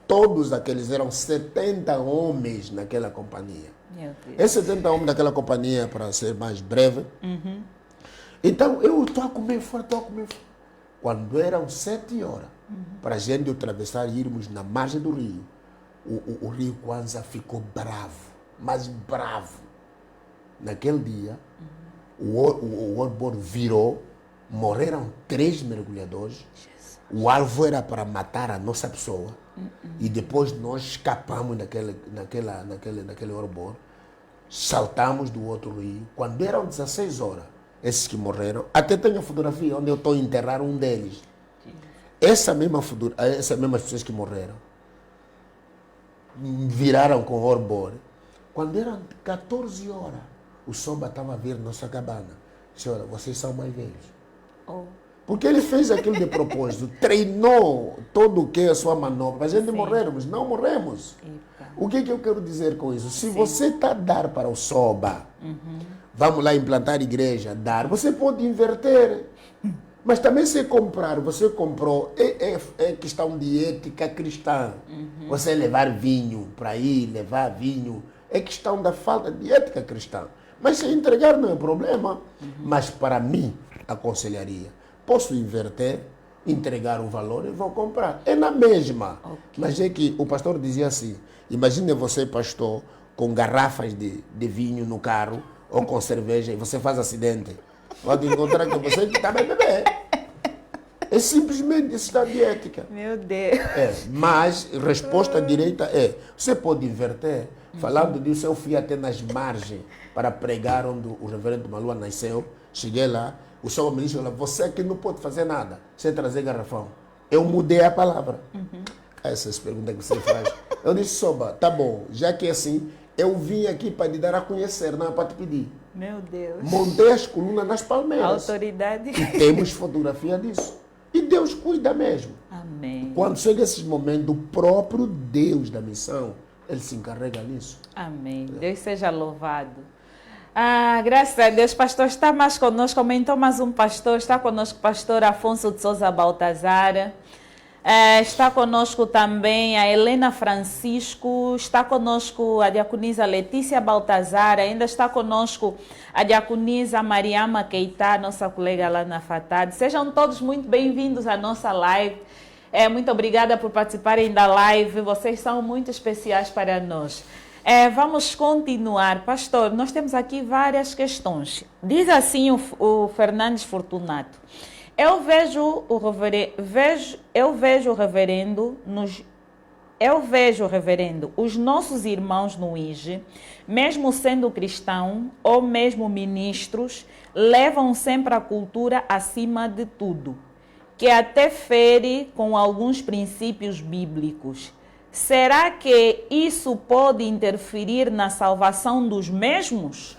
todos aqueles, eram 70 homens naquela companhia. Meu Deus. Esses 70 homens daquela companhia, para ser mais breve. Então, eu estou a comer fora. Quando eram 7 horas, para a gente atravessar e irmos na margem do rio, o rio Kwanza ficou bravo, mas bravo. Naquele dia, o Orbor virou, morreram 3 mergulhadores, o alvo era para matar a nossa pessoa, e depois nós escapamos naquele Orbor, saltamos do outro rio. Quando eram 16 horas, esses que morreram, até tenho a fotografia onde eu estou a enterrar um deles. Essas mesmas pessoas que morreram viraram com Orbor. Quando eram 14 horas, o Soba estava a vir na nossa cabana. Disse, olha, vocês são mais velhos. Porque ele fez aquilo de propósito, treinou todo o que é a sua manobra. A gente morremos, não morremos. O que eu quero dizer com isso? Se você está a dar para o Soba, vamos lá implantar igreja, dar, você pode inverter. Mas também se comprar, você comprou, é questão de ética cristã. Você levar vinho para ir, levar vinho, é questão da falta de ética cristã. Mas se entregar não é problema. Mas para mim, aconselharia, posso inverter, entregar o valor e vou comprar. É na mesma. Mas é que o pastor dizia assim, imagine você, pastor, com garrafas de vinho no carro, ou com cerveja, e você faz acidente. Pode encontrar que você que está bem beber. É simplesmente estado de ética. Meu Deus. Mas resposta direita você pode inverter. Falando disso, eu fui até nas margens para pregar onde o reverendo Malua nasceu. Cheguei lá, o senhor me disse, você aqui não pode fazer nada sem trazer garrafão. Eu mudei a palavra. Essas perguntas que você faz. Eu disse, Soba, tá bom, já que é assim, eu vim aqui para te dar a conhecer, não é para te pedir. Meu Deus. Montei as colunas nas palmeiras. Autoridade. E temos fotografia disso. E Deus cuida mesmo. Amém. Quando chega esses momentos, o próprio Deus da missão, ele se encarrega nisso. Amém. Deus seja louvado. Graças a Deus, pastor, está mais conosco. Aumentou mais um pastor. Está conosco o pastor Afonso de Souza Baltazar. Está conosco também a Helena Francisco, está conosco a diaconisa Letícia Baltazar, ainda está conosco a diaconisa Mariama Keita, nossa colega lá na FATAD. Sejam todos muito bem-vindos à nossa live. Muito obrigada por participarem da live, vocês são muito especiais para nós. Vamos continuar. Pastor, nós temos aqui várias questões. Diz assim o Fernandes Fortunato. Eu vejo o reverendo, os nossos irmãos no IGE, mesmo sendo cristão ou mesmo ministros, levam sempre a cultura acima de tudo, que até fere com alguns princípios bíblicos. Será que isso pode interferir na salvação dos mesmos?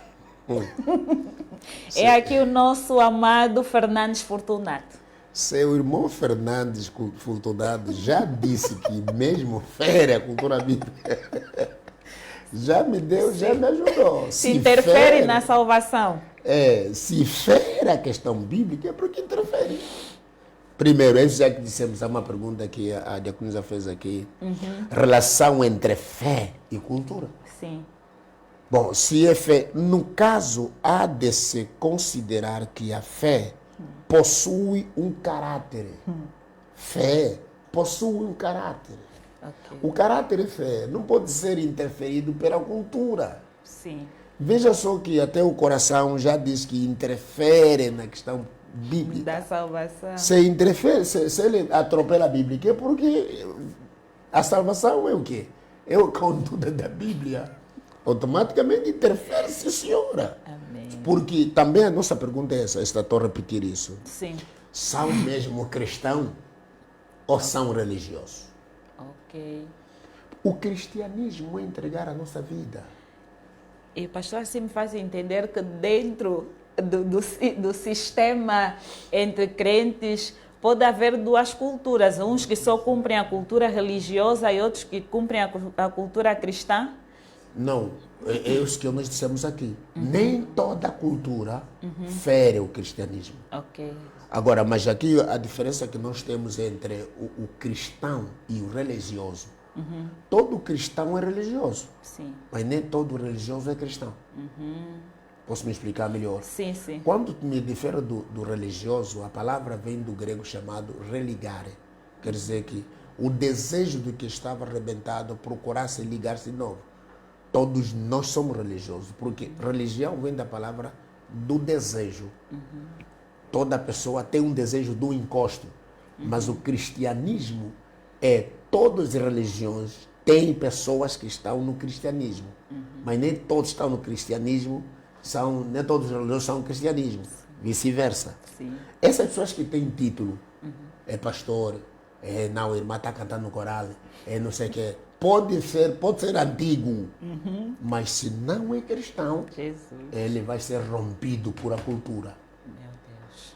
É aqui o nosso amado Fernandes Fortunato. Seu irmão Fernandes Fortunato já disse que mesmo fere a cultura bíblica. Já me deu, já me ajudou. Se interfere na salvação. Se fere a questão bíblica, é porque interfere. Primeiro, isso já que dissemos, há uma pergunta que a diaconisa fez aqui. Relação entre fé e cultura. Sim. Bom, se é fé, no caso, há de se considerar que a fé possui um caráter. Fé possui um caráter. Okay. O caráter de fé não pode ser interferido pela cultura. Sim. Veja só que até o coração já diz que interfere na questão bíblica. Da salvação. Se interfere, se ele atropela a Bíblia, é porque a salvação é o quê? É o conteúdo da Bíblia. Automaticamente interfere, sim, senhora. Amém. Porque também a nossa pergunta é essa, estou a repetir isso. Sim. São mesmo cristãos ou são religiosos? Ok. O cristianismo é entregar a nossa vida. E o pastor assim me faz entender que dentro do sistema entre crentes pode haver duas culturas. Uns que só cumprem a cultura religiosa e outros que cumprem a cultura cristã. Não, é isso que nós dissemos aqui. Nem toda cultura fere o cristianismo. Ok. Agora, mas aqui a diferença que nós temos entre o cristão e o religioso. Todo cristão é religioso, Sim. mas nem todo religioso é cristão. Posso me explicar melhor? Sim, sim. Quando me difero do religioso, a palavra vem do grego chamado religare. Quer dizer que o desejo do que estava arrebentado procurasse ligar-se de novo. Todos nós somos religiosos, porque religião vem da palavra do desejo. Toda pessoa tem um desejo do encosto, mas o cristianismo todas as religiões têm pessoas que estão no cristianismo, mas nem todos estão no cristianismo, nem todos os religiosos são no cristianismo, vice-versa. Sim. Essas pessoas que têm título, é pastor, não, a irmã está cantando no coral, não sei o quê, pode ser antigo, mas se não é cristão, Jesus. ele vai ser rompido por a cultura. Meu Deus.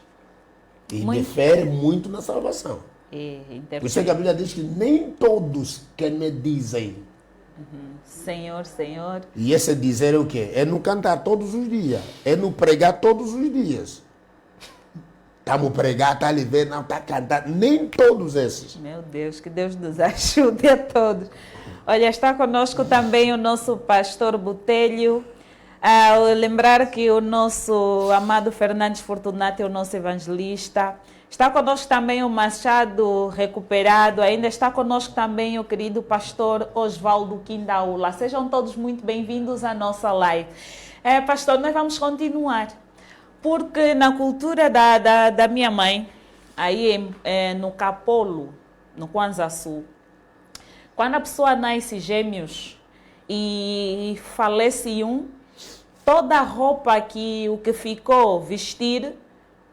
E Muito. difere muito na salvação. Por isso é que a Bíblia diz que nem todos que me dizem. Senhor, Senhor. E esse dizer é o quê? É no cantar todos os dias. É no pregar todos os dias. Estamos pregar, está ali ver, não está cantando. Nem todos esses. Meu Deus, que Deus nos ajude a todos. Olha, está conosco também o nosso pastor Botelho. Lembrar que o nosso amado Fernandes Fortunato é o nosso evangelista. Está conosco também o Machado Recuperado. Ainda está conosco também o querido pastor Osvaldo Quindaula. Sejam todos muito bem-vindos à nossa live. Pastor, nós vamos continuar. Porque na cultura da minha mãe, aí no Capolo, no Kwanza Sul, quando a pessoa nasce gêmeos e falece um, toda a roupa que o que ficou vestir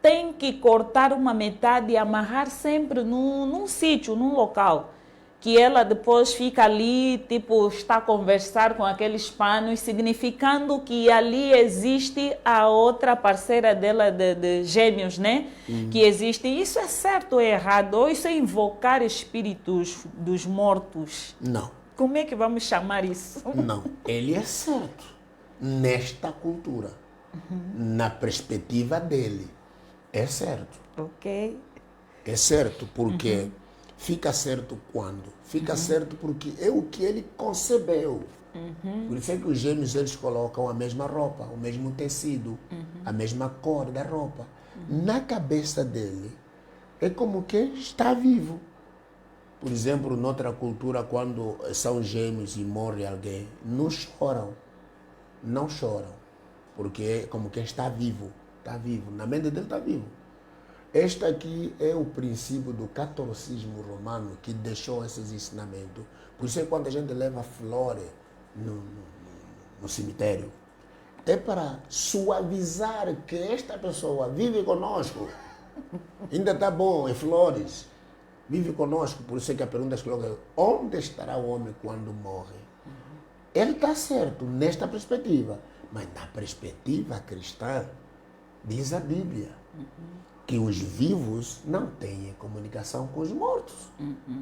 tem que cortar uma metade e amarrar sempre num sítio, num local. Que ela depois fica ali, tipo, está a conversar com aqueles panos, significando que ali existe a outra parceira dela de gêmeos, né? Que existe. Isso é certo ou é errado? Ou isso é invocar espíritos dos mortos? Não. Como é que vamos chamar isso? Não. Ele é certo nesta cultura. Na perspectiva dele. É certo. Ok. É certo porque fica certo quando? Fica certo porque é o que ele concebeu. Por isso é que os gêmeos eles colocam a mesma roupa, o mesmo tecido, a mesma cor da roupa. Na cabeça dele é como quem está vivo. Por exemplo, noutra cultura, quando são gêmeos e morre alguém, não choram. Não choram. Porque é como quem está vivo. Está vivo. Na mente dele está vivo. Este aqui é o princípio do catolicismo romano que deixou esses ensinamentos. Por isso é quando a gente leva flores no cemitério, é para suavizar que esta pessoa vive conosco. Ainda está bom, é flores. Vive conosco. Por isso é que a pergunta que coloca é: onde estará o homem quando morre? Ele está certo nesta perspectiva. Mas na perspectiva cristã, diz a Bíblia que os vivos não têm comunicação com os mortos.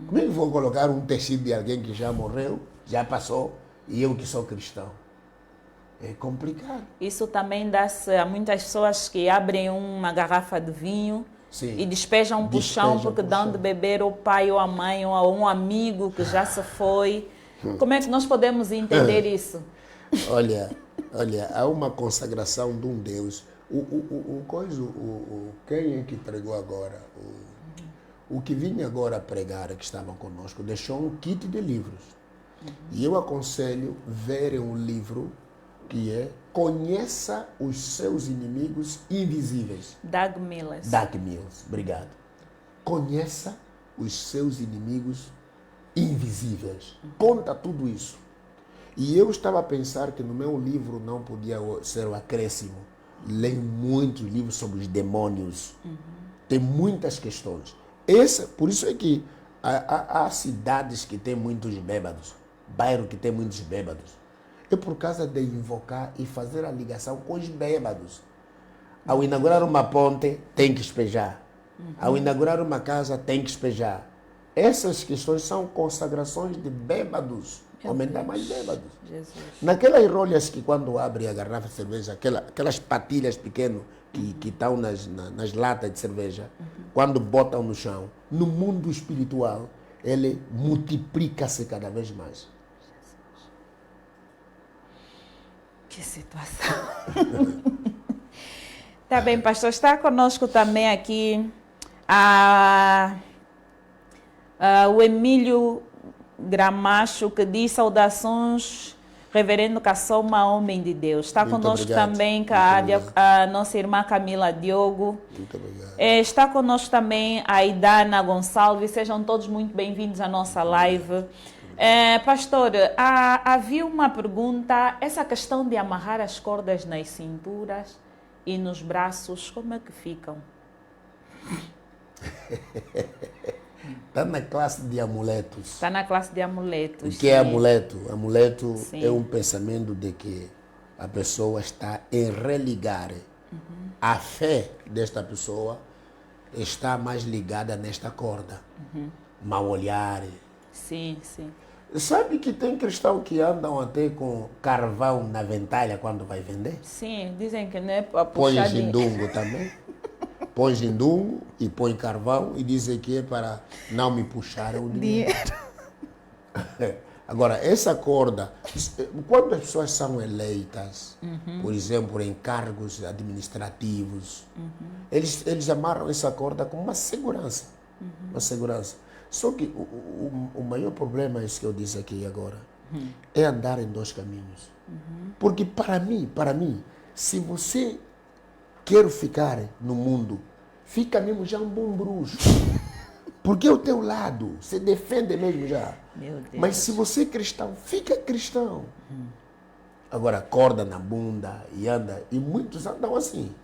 Como é que vou colocar um tecido de alguém que já morreu, já passou, e eu que sou cristão. É complicado. Isso também dá-se a muitas pessoas que abrem uma garrafa de vinho. Sim. E despejam para o chão porque dão de beber ao pai ou à mãe ou a um amigo que já se foi. Como é que nós podemos entender isso? Olha, há uma consagração de um Deus. Quem é que pregou agora? O que vinha agora pregar, que estava conosco, deixou um kit de livros. E eu aconselho verem um livro que é Conheça os Seus Inimigos Invisíveis. Doug Mills. Doug Mills, obrigado. Conheça os seus inimigos invisíveis. Conta tudo isso. E eu estava a pensar que no meu livro não podia ser o acréscimo. Leio muitos livros sobre os demônios. Tem muitas questões. Por isso é que há cidades que têm muitos bêbados, bairros que têm muitos bêbados. É por causa de invocar e fazer a ligação com os bêbados. Ao inaugurar uma ponte, tem que espejar. Ao inaugurar uma casa, tem que espejar. Essas questões são consagrações de bêbados. Aumentar mais bêbados. Jesus. Naquelas rolhas que quando abre a garrafa de cerveja, aquelas patilhas pequenas que estão nas latas de cerveja, quando botam no chão, no mundo espiritual, ele multiplica-se cada vez mais. Que situação. Tá bem, pastor. Está conosco também aqui o Emílio Gramacho, que diz saudações, reverendo Cassoma, homem de Deus. Está Muito conosco obrigado. também Muito a nossa irmã Camila Diogo. Muito obrigado. Está conosco também a Idana Gonçalves. Sejam todos muito bem-vindos à nossa live. Pastor, havia uma pergunta, essa questão de amarrar as cordas nas cinturas e nos braços, como é que ficam? Está na classe de amuletos. Está na classe de amuletos. O que é amuleto? Amuleto Sim. é um pensamento de que a pessoa está em religar. A fé desta pessoa está mais ligada nesta corda. Mau olhar. Sim, sim. Sabe que tem cristão que andam até com carvão na ventalha quando vai vender? Sim, dizem que não é para Põe puxar gindungo também. Põe gindungo e põe carvão e dizem que é para não me puxar o dinheiro. Agora, essa corda, quando as pessoas são eleitas, por exemplo, em cargos administrativos, eles amarram essa corda com uma segurança. Uma segurança. Só que o maior problema, é isso que eu disse aqui agora, é andar em dois caminhos. Porque para mim, se você quer ficar no mundo, fica mesmo já um bom bruxo. Porque é o teu lado, você defende mesmo já. Meu Deus. Mas se você é cristão, fica cristão. Agora, corda na bunda e anda, e muitos andam assim,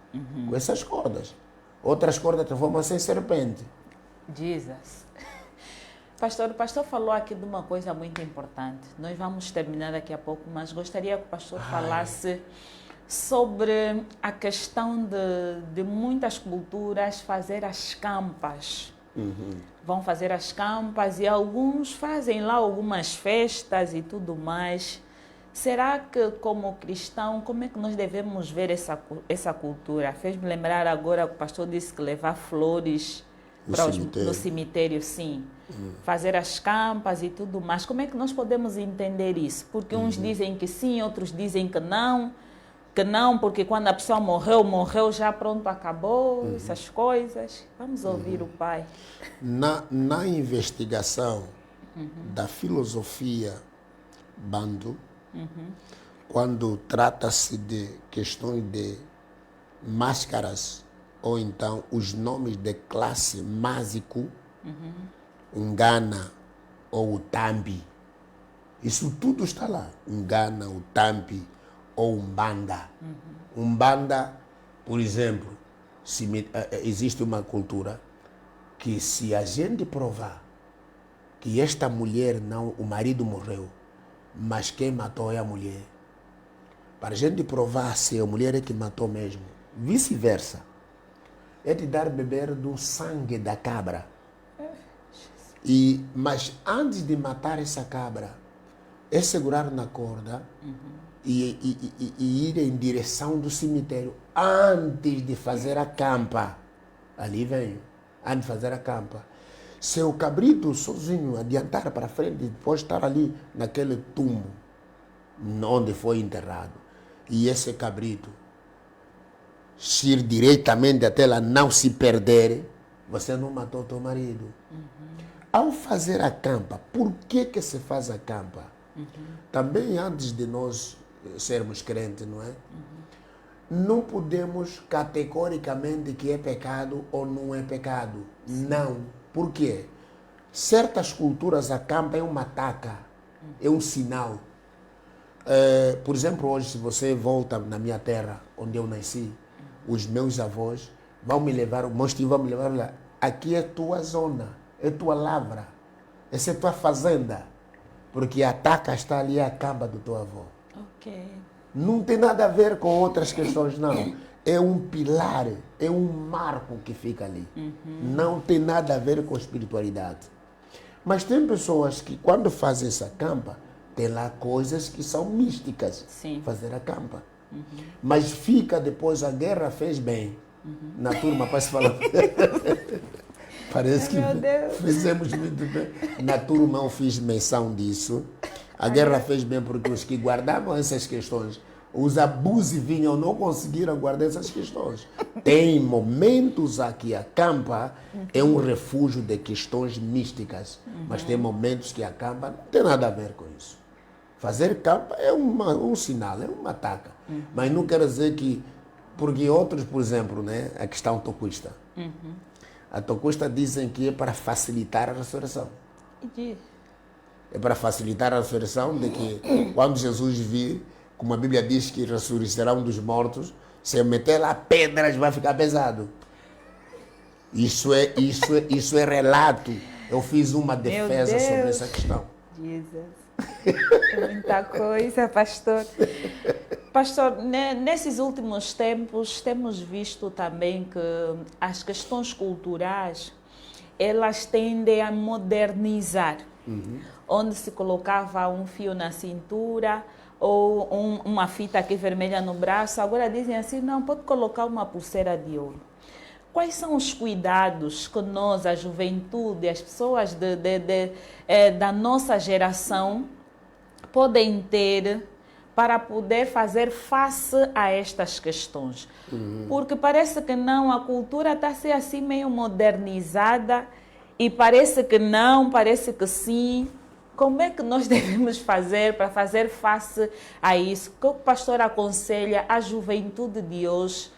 com essas cordas. Outras cordas transformam-se em serpente. Jesus. Pastor, o pastor falou aqui de uma coisa muito importante. Nós vamos terminar daqui a pouco, mas gostaria que o pastor falasse sobre a questão de muitas culturas fazer as campas. Vão fazer as campas e alguns fazem lá algumas festas e tudo mais. Será que, como cristão, como é que nós devemos ver essa cultura? Fez-me lembrar agora que o pastor disse que levar flores no cemitério, sim. Fazer as campas e tudo mais. Como é que nós podemos entender isso? Porque uns dizem que sim, outros dizem que não, porque quando a pessoa morreu já pronto, acabou, essas coisas. Vamos ouvir o pai. Na investigação da filosofia Bantu, quando trata-se de questões de máscaras, ou então os nomes de classe Másico, Ngana ou Utambi. Isso tudo está lá. Ngana, Utambi ou Umbanda. Umbanda, por exemplo, existe uma cultura que se a gente provar que esta mulher não, o marido morreu, mas quem matou é a mulher. Para a gente provar se a mulher é que matou mesmo, vice-versa, é de dar beber do sangue da cabra. Mas antes de matar essa cabra, é segurar na corda e ir em direção do cemitério antes de fazer a campa. Ali vem, antes de fazer a campa. Se o cabrito sozinho adiantar para frente, depois estar ali naquele túmulo onde foi enterrado, e esse cabrito se ir diretamente até lá, não se perder, você não matou teu marido. Ao fazer a campa, por que se faz a campa? Também antes de nós sermos crentes, não é? Não podemos categoricamente que é pecado ou não é pecado. Não. Por quê? Certas culturas a campa é uma taca, é um sinal. Por exemplo, hoje, se você volta na minha terra, onde eu nasci, os meus avós vão me levar, o meus tios vão me levar lá. Aqui é tua zona, é tua lavra, essa é tua fazenda. Porque a taca está ali, é a campa do teu avô. Ok. Não tem nada a ver com outras questões, não. É um pilar, é um marco que fica ali. Não tem nada a ver com espiritualidade. Mas tem pessoas que, quando fazem essa campa, tem lá coisas que são místicas. Sim. Fazer a campa. Mas fica depois, a guerra fez bem. Na turma, para se falar. Parece que fizemos muito bem. Na turma eu fiz menção disso. A guerra fez bem porque os que guardavam essas questões, os abusos vinham, não conseguiram guardar essas questões. Tem momentos aqui, a campa é um refúgio de questões místicas, mas tem momentos que a campa não tem nada a ver com isso. Fazer campa é um sinal, é uma taca. Mas não quer dizer que, porque outros, por exemplo, né, a questão tocuista. A tocuista dizem que é para facilitar a ressurreição. É para facilitar a ressurreição de que quando Jesus vir, como a Bíblia diz que ressurgirão dos mortos, se eu meter lá pedras vai ficar pesado. Isso é relato. Eu fiz uma defesa sobre essa questão. Jesus. É muita coisa, pastor. Pastor, nesses últimos tempos temos visto também que as questões culturais, elas tendem a modernizar. Onde se colocava um fio na cintura ou uma fita aqui vermelha no braço, agora dizem assim, não, pode colocar uma pulseira de ouro. Quais são os cuidados que nós, a juventude, as pessoas da nossa geração podem ter para poder fazer face a estas questões? Porque parece que não, a cultura está a ser assim meio modernizada e parece que não, parece que sim. Como é que nós devemos fazer para fazer face a isso? O que o pastor aconselha à juventude de hoje?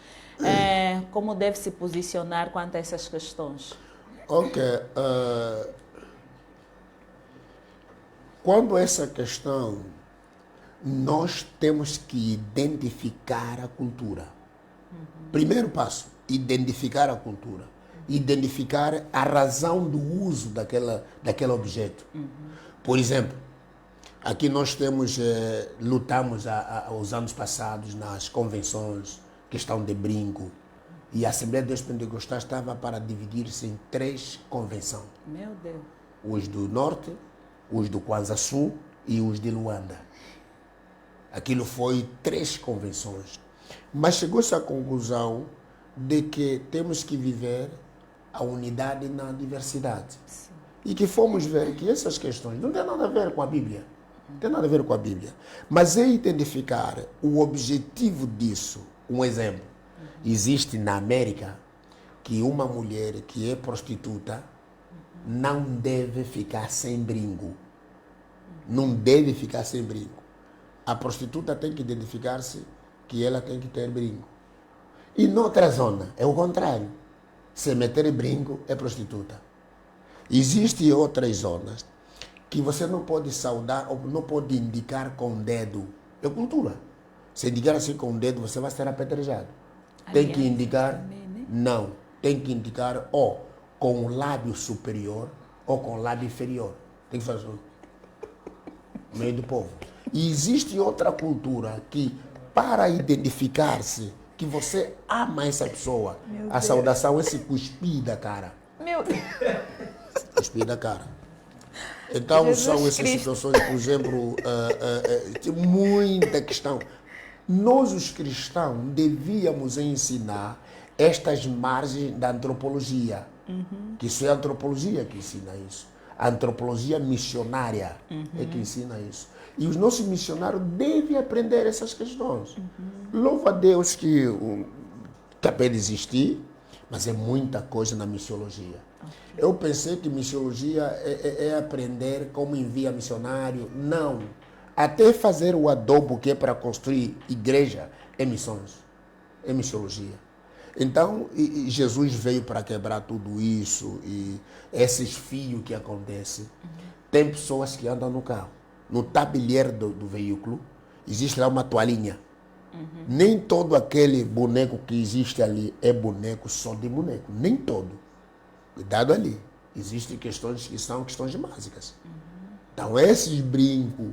Como deve se posicionar quanto a essas questões? Ok. Quando essa questão, nós temos que identificar a cultura. Primeiro passo, identificar a cultura. Identificar a razão do uso daquele objeto. Por exemplo, aqui nós temos, lutamos aos anos passados nas convenções, questão de brinco, e a Assembleia de Deus Pentecostal estava para dividir-se em 3 convenções. Meu Deus. Os do Norte, os do Kwanzaa Sul e os de Luanda. Aquilo foi 3 convenções. Mas chegou-se à conclusão de que temos que viver a unidade na diversidade. Sim. E que fomos ver que essas questões não têm nada a ver com a Bíblia. Não tem nada a ver com a Bíblia. Mas é identificar o objetivo disso. Um exemplo. Existe na América que uma mulher que é prostituta não deve ficar sem brinco. Não deve ficar sem brinco. A prostituta tem que identificar-se que ela tem que ter brinco. E noutra zona é o contrário. Se meter brinco é prostituta. Existem outras zonas que você não pode saudar ou não pode indicar com o dedo. É cultura. Se indicar assim com o dedo, você vai ser apedrejado. Tem que indicar, não. Tem que indicar ou com o lábio superior ou com o lábio inferior. Tem que fazer no meio do povo. E existe outra cultura que, para identificar-se que você ama essa pessoa, a saudação é se cuspir da cara. Meu Deus. Cuspir da cara. Então Jesus são essas Cristo. situações, por exemplo, tem muita questão. Nós, os cristãos, devíamos ensinar estas margens da antropologia. Que isso é a antropologia que ensina isso. A antropologia missionária é que ensina isso. E os nossos missionários devem aprender essas questões. Louva a Deus que acabei de existir, mas é muita coisa na missiologia. Eu pensei que missiologia é aprender como envia missionário. Não. Até fazer o adobo que é para construir igreja é missões. É missiologia. Então, Jesus veio para quebrar tudo isso e esses fios que acontecem. Tem pessoas que andam no carro. No tabuleiro do veículo, existe lá uma toalhinha. Nem todo aquele boneco que existe ali é boneco só de boneco. Nem todo. Cuidado ali. Existem questões que são questões básicas. Então, esses brincos,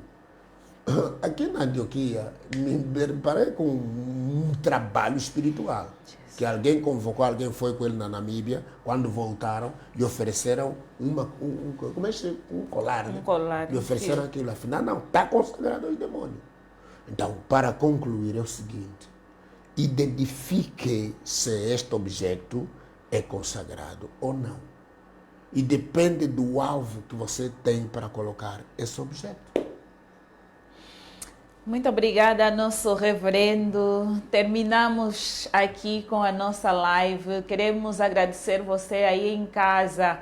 aqui na Antioquia, me deparei com um trabalho espiritual. Que alguém convocou, alguém foi com ele na Namíbia, quando voltaram, lhe ofereceram um colar. Um colar. Lhe ofereceram aquilo. Afinal, não, está consagrado aos demônios. Então, para concluir, é o seguinte: identifique se este objeto é consagrado ou não. E depende do alvo que você tem para colocar esse objeto. Muito obrigada, nosso reverendo. Terminamos aqui com a nossa live. Queremos agradecer você aí em casa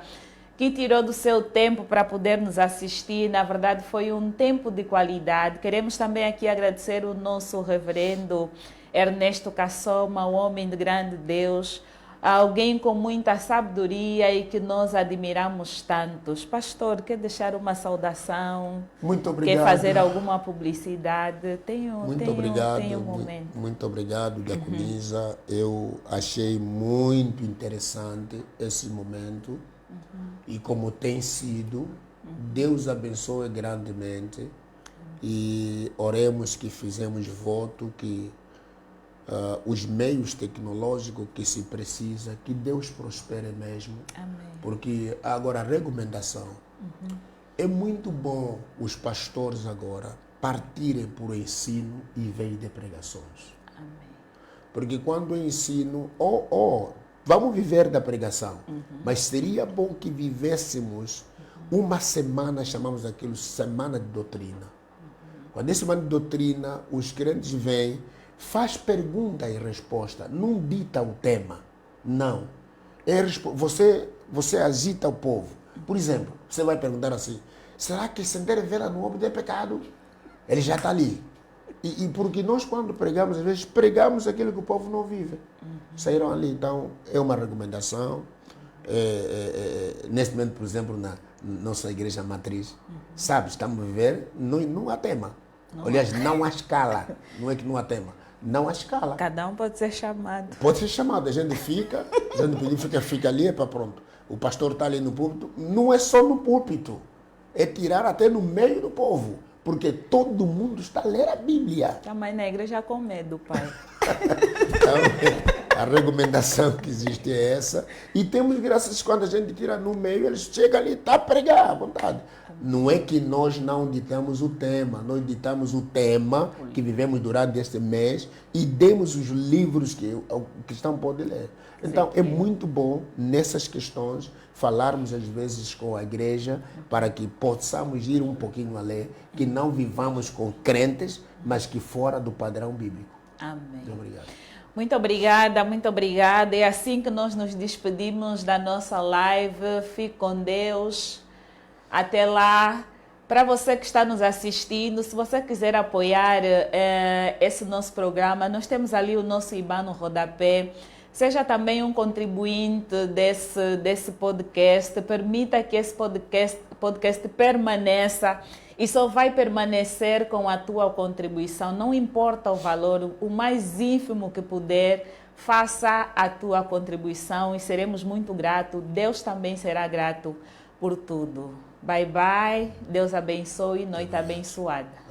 que tirou do seu tempo para poder nos assistir. Na verdade, foi um tempo de qualidade. Queremos também aqui agradecer o nosso reverendo Ernesto Cassoma, o homem de grande Deus, alguém com muita sabedoria e que nós admiramos tantos. Pastor, quer deixar uma saudação? Muito obrigado. Quer fazer alguma publicidade? Tem um momento. Muito obrigado, Diaconisa. Eu achei muito interessante esse momento. E como tem sido, Deus abençoe grandemente. E oremos que fizemos voto que os meios tecnológicos que se precisa, que Deus prospere mesmo. Amém. Porque agora a recomendação, é muito bom os pastores agora partirem por ensino e vez de pregações. Amém. Porque quando eu ensino, vamos viver da pregação, mas seria bom que vivêssemos uma semana, chamamos aquilo semana de doutrina. Quando é semana de doutrina, os crentes vêm, faz pergunta e resposta, não dita o tema, não. Você agita o povo. Por exemplo, você vai perguntar assim, será que acender vela no ombro é pecado? Ele já está ali. E porque nós quando pregamos, às vezes pregamos aquilo que o povo não vive. Saíram ali, então é uma recomendação. Neste momento, por exemplo, na nossa igreja matriz, sabe, estamos a viver, não há tema. Aliás, não há escala. Não é que não há tema. Não há escala. Cada um pode ser chamado. Pode ser chamado. A gente fica ali, para pronto. O pastor está ali no púlpito. Não é só no púlpito. É tirar até no meio do povo. Porque todo mundo está a ler a Bíblia. Mas na igreja com medo, pai. Então, a recomendação que existe é essa. E temos graças quando a gente tira no meio, eles chegam ali, está a pregar à vontade. Não é que nós não ditamos o tema, nós ditamos o tema que vivemos durante este mês e demos os livros que o cristão pode ler. Então, é muito bom nessas questões falarmos às vezes com a igreja para que possamos ir um pouquinho além, que não vivamos com crentes, mas que fora do padrão bíblico. Amém. Muito obrigado. Muito obrigada, muito obrigada. É assim que nós nos despedimos da nossa live. Fique com Deus. Até lá. Para você que está nos assistindo, se você quiser apoiar esse nosso programa, nós temos ali o nosso IBAN no rodapé. Seja também um contribuinte desse podcast. Permita que esse podcast permaneça e só vai permanecer com a tua contribuição. Não importa o valor, o mais ínfimo que puder, faça a tua contribuição e seremos muito gratos. Deus também será grato por tudo. Bye, bye. Deus abençoe. Noite abençoada.